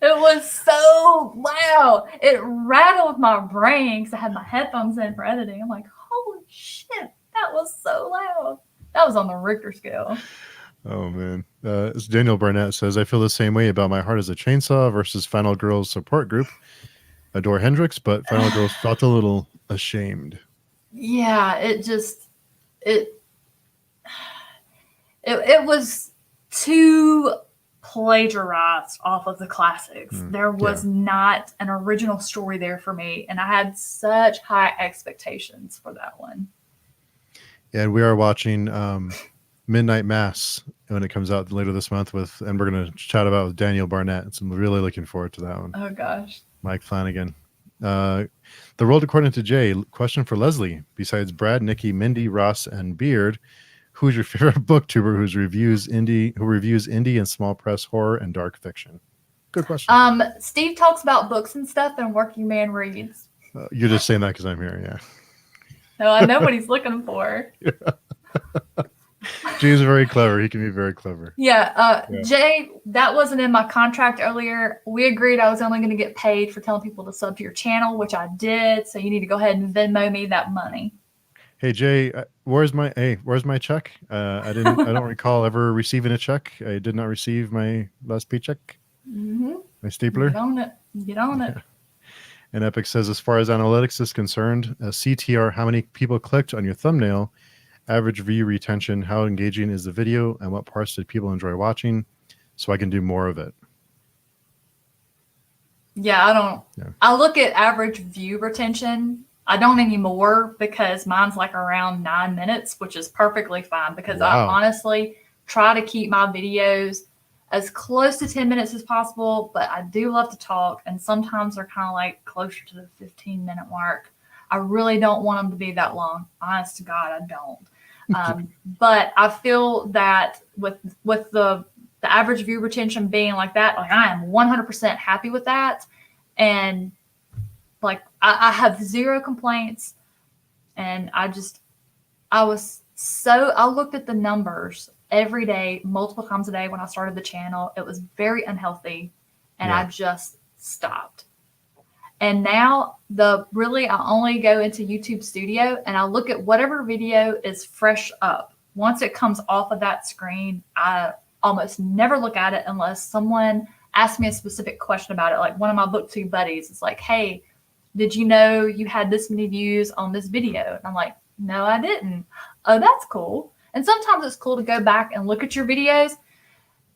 It was so loud. It rattled my brain because I had my headphones in for editing. I'm like, holy shit, that was so loud. That was on the Richter scale. Oh man, Daniel Barnett says, I feel the same way about My Heart as a Chainsaw versus Final Girls support group. Adore Hendrix, but Final Girls felt a little ashamed. Yeah, it it was too plagiarized off of the classics. There was not an original story there for me, and I had such high expectations for that one. Yeah, and we are watching Midnight Mass when it comes out later this month and we're going to chat about with Daniel Barnett. So I'm really looking forward to that one. Oh gosh. Mike Flanagan. The World According to Jay. Question for Lezlie. Besides Brad, Nikki, Mindy, Ross, and Beard, who's your favorite booktuber who reviews indie and small press horror and dark fiction? Good question. Steve talks about books and stuff, and Working Man reads. You're just saying that because I'm here, yeah. So I know what he's looking for. Jay's very clever. He can be very clever. Yeah. Jay, that wasn't in my contract earlier. We agreed I was only going to get paid for telling people to sub to your channel, which I did. So you need to go ahead and Venmo me that money. Hey Jay, where's my check? I don't recall ever receiving a check. I did not receive my last paycheck. Mm-hmm. My stapler. Get on it. And Epic says, as far as analytics is concerned, CTR, how many people clicked on your thumbnail, average view retention, how engaging is the video, and what parts did people enjoy watching, so I can do more of it. Yeah, I don't. Yeah. I look at average view retention. I don't anymore because mine's like around 9 minutes, which is perfectly fine because I honestly try to keep my videos as close to 10 minutes as possible, but I do love to talk, and sometimes they're kind of like closer to the 15-minute mark. I really don't want them to be that long. Honest to God, I don't. But I feel that with the average view retention being like that, like I am 100% happy with that. And like I have zero complaints, and I looked at the numbers every day, multiple times a day when I started the channel. It was very unhealthy, and I just stopped. And now I only go into YouTube Studio and I look at whatever video is fresh up. Once it comes off of that screen, I almost never look at it unless someone asks me a specific question about it. Like one of my BookTube buddies is like, hey, did you know you had this many views on this video? And I'm like, no, I didn't. Oh, that's cool. And sometimes it's cool to go back and look at your videos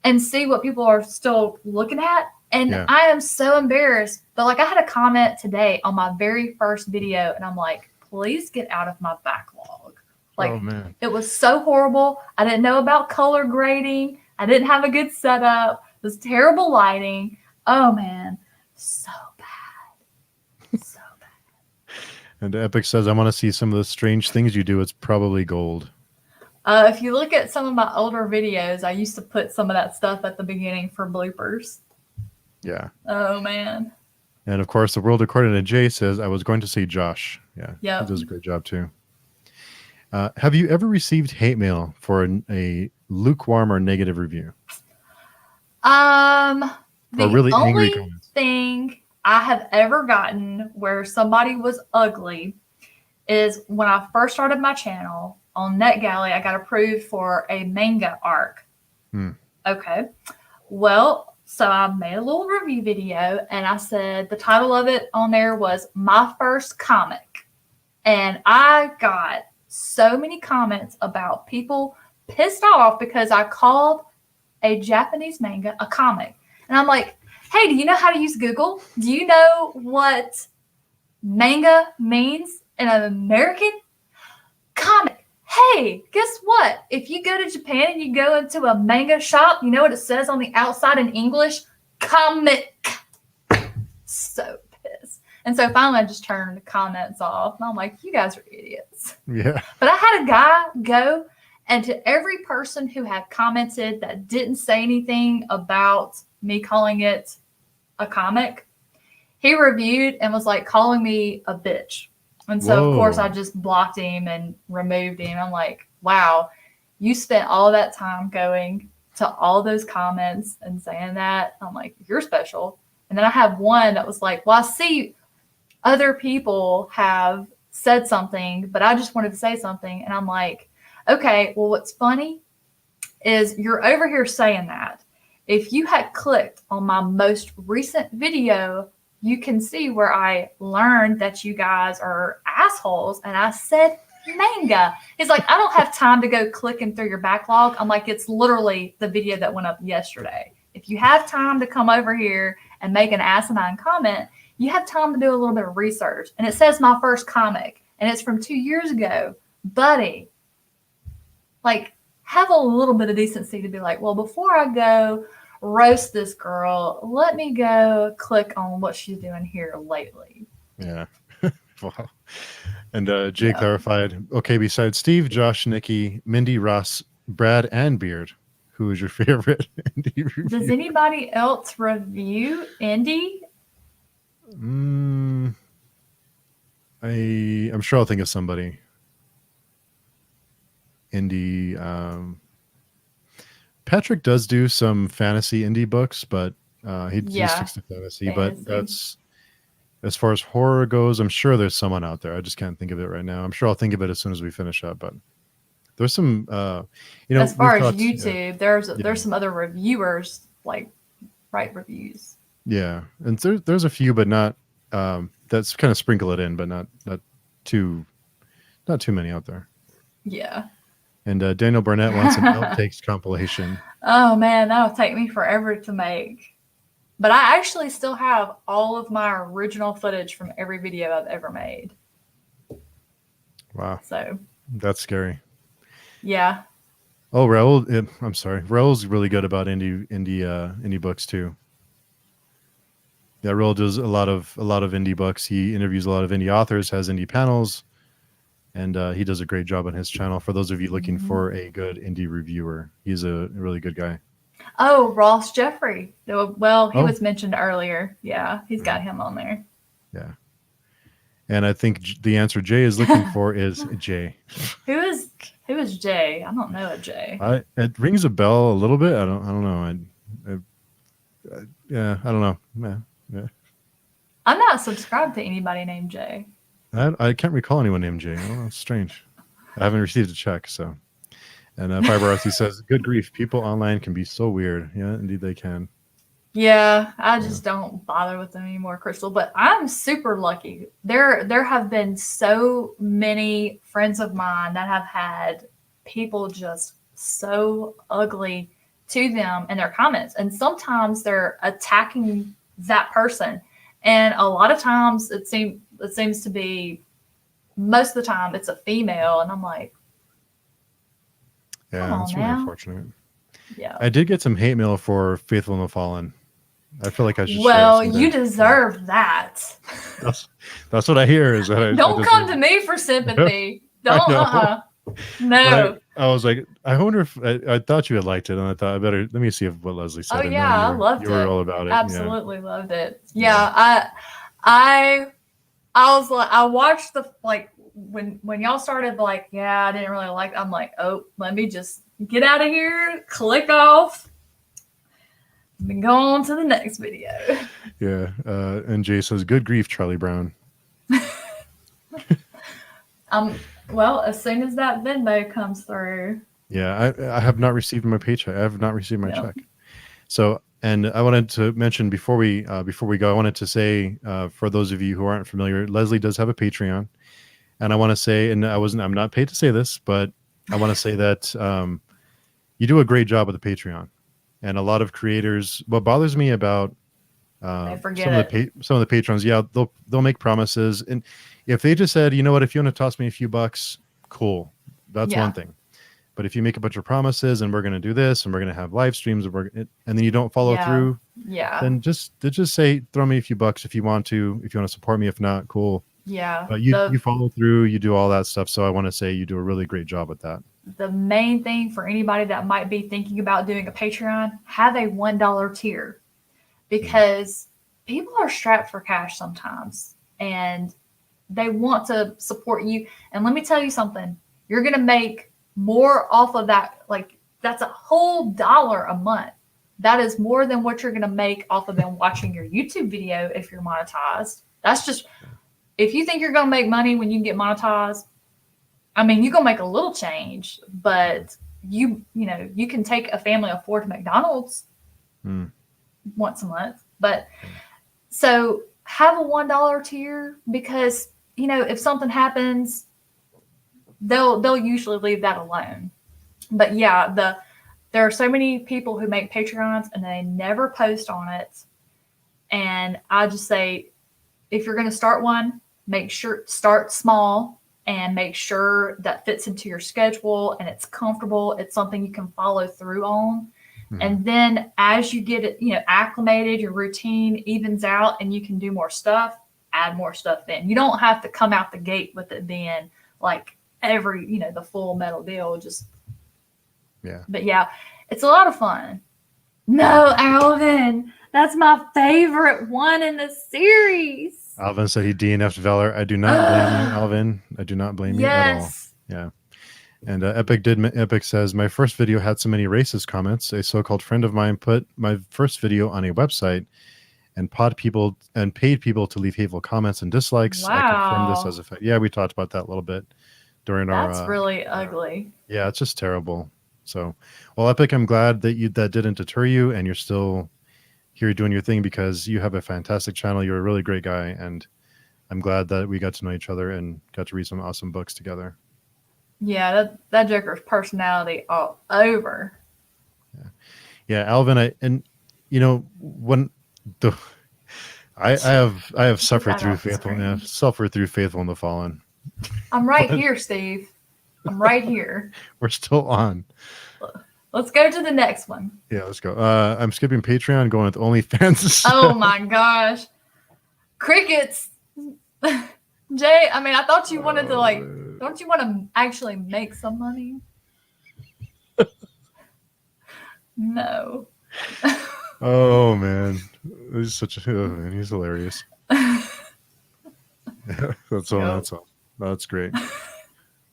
and see what people are still looking at. And I am so embarrassed. But like I had a comment today on my very first video, and I'm like, please get out of my backlog. Like, oh, man. It was so horrible. I didn't know about color grading. I didn't have a good setup. It was terrible lighting. Oh, man. So bad. So bad. And Epic says, I want to see some of the strange things you do. It's probably gold. If you look at some of my older videos, I used to put some of that stuff at the beginning for bloopers. Yeah. Oh, man. And of course, the World According to Jay says, I was going to say Josh. Yeah. Yep. He does a great job too. Have you ever received hate mail for a lukewarm or negative review? The really angry only thing I have ever gotten where somebody was ugly is when I first started my channel on NetGalley, I got approved for a manga arc. Okay. Well, so I made a little review video, and I said the title of it on there was My First Comic. And I got so many comments about people pissed off because I called a Japanese manga a comic. And I'm like, hey, do you know how to use Google? Do you know what manga means in an American? Comic. Hey, guess what? If you go to Japan and you go into a manga shop, you know what it says on the outside in English? Comic. So pissed. And so finally I just turned the comments off. And I'm like, you guys are idiots. Yeah. But I had a guy go, and to every person who had commented that didn't say anything about me calling it a comic, he reviewed and was like calling me a bitch. And so, of course, I just blocked him and removed him. I'm like, wow, you spent all that time going to all those comments and saying that. I'm like, you're special. And then I have one that was like, well, I see other people have said something, but I just wanted to say something. And I'm like, okay, well, what's funny is you're over here saying that. If you had clicked on my most recent video, you can see where I learned that you guys are assholes. And I said manga. He's like, I don't have time to go clicking through your backlog. I'm like, it's literally the video that went up yesterday. If you have time to come over here and make an asinine comment, you have time to do a little bit of research. And it says My First Comic, and it's from 2 years ago. Buddy, like, have a little bit of decency to be like, well, before I go roast this girl, let me go click on what she's doing here lately. Yeah. Wow. And Jay clarified, okay, besides Steve, Josh, Nikki, Mindy, Ross, Brad, and Beard, who is your favorite indie review? Does anybody else review indie? I'm sure I'll think of somebody. Indie. Patrick does do some fantasy indie books, but he sticks to fantasy. But that's, as far as horror goes, I'm sure there's someone out there. I just can't think of it right now. I'm sure I'll think of it as soon as we finish up. But there's some, as far as YouTube, there's some other reviewers like write reviews. Yeah, and there's a few, but not that's kind of sprinkle it in, but not too many out there. Yeah. And Daniel Barnett wants an outtakes compilation. Oh man, that'll take me forever to make. But I actually still have all of my original footage from every video I've ever made. Wow. So that's scary. Yeah. Oh, Raul, I'm sorry. Raul's really good about indie books too. Yeah, Raul does a lot of indie books. He interviews a lot of indie authors, has indie panels. And he does a great job on his channel. For those of you looking for a good indie reviewer, he's a really good guy. Oh, Ross Jeffrey. Well, he was mentioned earlier. Yeah, he's got him on there. Yeah. And I think the answer Jay is looking for is Jay. Who is Jay? I don't know a Jay. It rings a bell a little bit. I don't know. I don't know. Yeah. I'm not subscribed to anybody named Jay. I can't recall anyone named Jay. Oh, that's strange. I haven't received a check, so. And Fiber RC says, good grief, people online can be so weird. Yeah, indeed they can. Yeah, I just don't bother with them anymore, Crystal. But I'm super lucky. There have been so many friends of mine that have had people just so ugly to them in their comments. And sometimes they're attacking that person. And a lot of times it seems to be, most of the time it's a female, and I'm like, yeah, that's really unfortunate. Yeah, I did get some hate mail for Faithful and the Fallen. I feel like I should. Well, you deserve that. That's what I hear. Is that don't come to me for sympathy. Don't. No. I was like, I wonder if I thought you had liked it, and I thought I better let me see what Lezlie said. Oh yeah, I loved it. You were all about it. Absolutely loved it. Yeah, I was like, I watched the when y'all started like, yeah, I didn't really like. I'm like, oh, let me just get out of here, click off, and go on to the next video. Yeah, and Jay says, "Good grief, Charlie Brown." Well, as soon as that Venmo comes through, Yeah, I have not received my paycheck. I have not received my no. check. So, and I wanted to mention before we go, I wanted to say for those of you who aren't familiar, Lezlie does have a Patreon, and I want to say, and I'm not paid to say this, but I want to say that you do a great job with the Patreon, and a lot of creators. What bothers me about They forget it. some of the patrons, yeah, they'll make promises, and if they just said, you know what, if you want to toss me a few bucks, cool, that's one Yeah. thing. But if you make a bunch of promises and we're going to do this and we're going to have live streams and then you don't follow Yeah. through, Yeah. then just say, throw me a few bucks if you want to support me. If not, cool. Yeah. But you follow through, you do all that stuff. So I want to say you do a really great job with that. The main thing for anybody that might be thinking about doing a Patreon, have a $1 tier, because people are strapped for cash sometimes and they want to support you. And let me tell you something, you're going to make more off of that. Like, that's a whole dollar a month. That is more than what you're going to make off of them watching your YouTube video if you're monetized. That's just, if you think you're going to make money when you get monetized, I mean, you're going to make a little change, but you can take a family of 4 to McDonald's once a month. But so have a $1 tier, because if something happens, they'll usually leave that alone. But yeah, there are so many people who make Patreons and they never post on it. And I just say, if you're going to start one, make sure start small and make sure that fits into your schedule and it's comfortable. It's something you can follow through on. And then as you get it, acclimated, your routine evens out and you can do more stuff, add more stuff in. You don't have to come out the gate with it being like every, the full metal deal. Just, yeah. But yeah, it's a lot of fun. No, Alvin, that's my favorite one in the series. Alvin said he DNF'd Valor. I do not blame you, Alvin. I do not blame you at all. Yeah. And Epic says, my first video had so many racist comments. A so-called friend of mine put my first video on a website and paid people to leave hateful comments and dislikes. Wow. I confirmed this as a fact. Yeah, we talked about that a little bit during our. That's really ugly. Yeah, it's just terrible. So, well, Epic, I'm glad that didn't deter you, and you're still here doing your thing, because you have a fantastic channel. You're a really great guy, and I'm glad that we got to know each other and got to read some awesome books together. Yeah, that Joker's personality all over. Yeah, Alvin, I have suffered through Faithful in the Fallen. I'm right here, Steve. I'm right here. We're still on. Let's go to the next one. Yeah, let's go. I'm skipping Patreon, going with OnlyFans. Oh my gosh. Crickets. Jay, I mean, I thought you wanted to don't you want to actually make some money? No. Oh man. He's he's hilarious. That's all. That's great.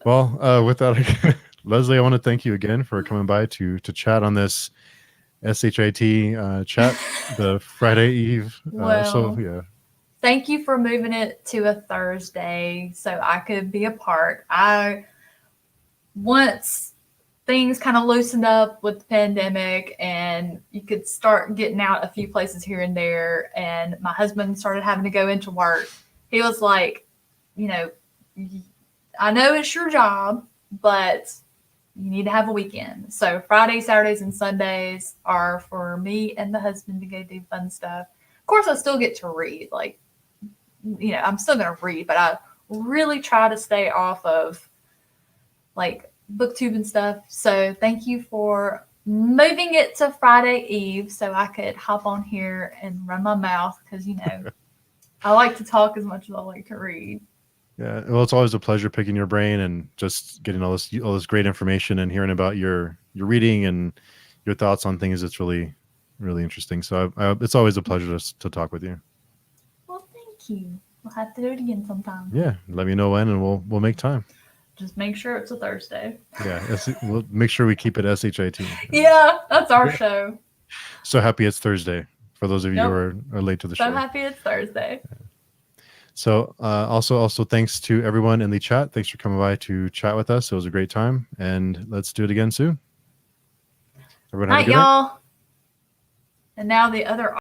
Well, with that, Lezlie, I want to thank you again for coming by to chat on this SHIT chat, the Friday Eve. Thank you for moving it to a Thursday so I could be a part. Once things kind of loosened up with the pandemic and you could start getting out a few places here and there, and my husband started having to go into work, he was like, I know it's your job, but you need to have a weekend. So Fridays, Saturdays, and Sundays are for me and the husband to go do fun stuff. Of course, I still get to read. I'm still going to read, but I really try to stay off of booktube and stuff. So thank you for moving it to Friday Eve so I could hop on here and run my mouth, because, I like to talk as much as I like to read. Yeah, well, it's always a pleasure picking your brain and just getting all this great information and hearing about your reading and your thoughts on things. It's really, really interesting. So it's always a pleasure to talk with you. Well, thank you. We'll have to do it again sometime. Yeah, let me know when, and we'll make time. Just make sure it's a Thursday. Yeah, we'll make sure we keep it SHIT. Yeah, that's our show. So happy it's Thursday for those of you who are late to the show. So happy it's Thursday. So also thanks to everyone in the chat. Thanks for coming by to chat with us. It was a great time, and let's do it again soon. Everyone have a Night, good night. y'all. And now the other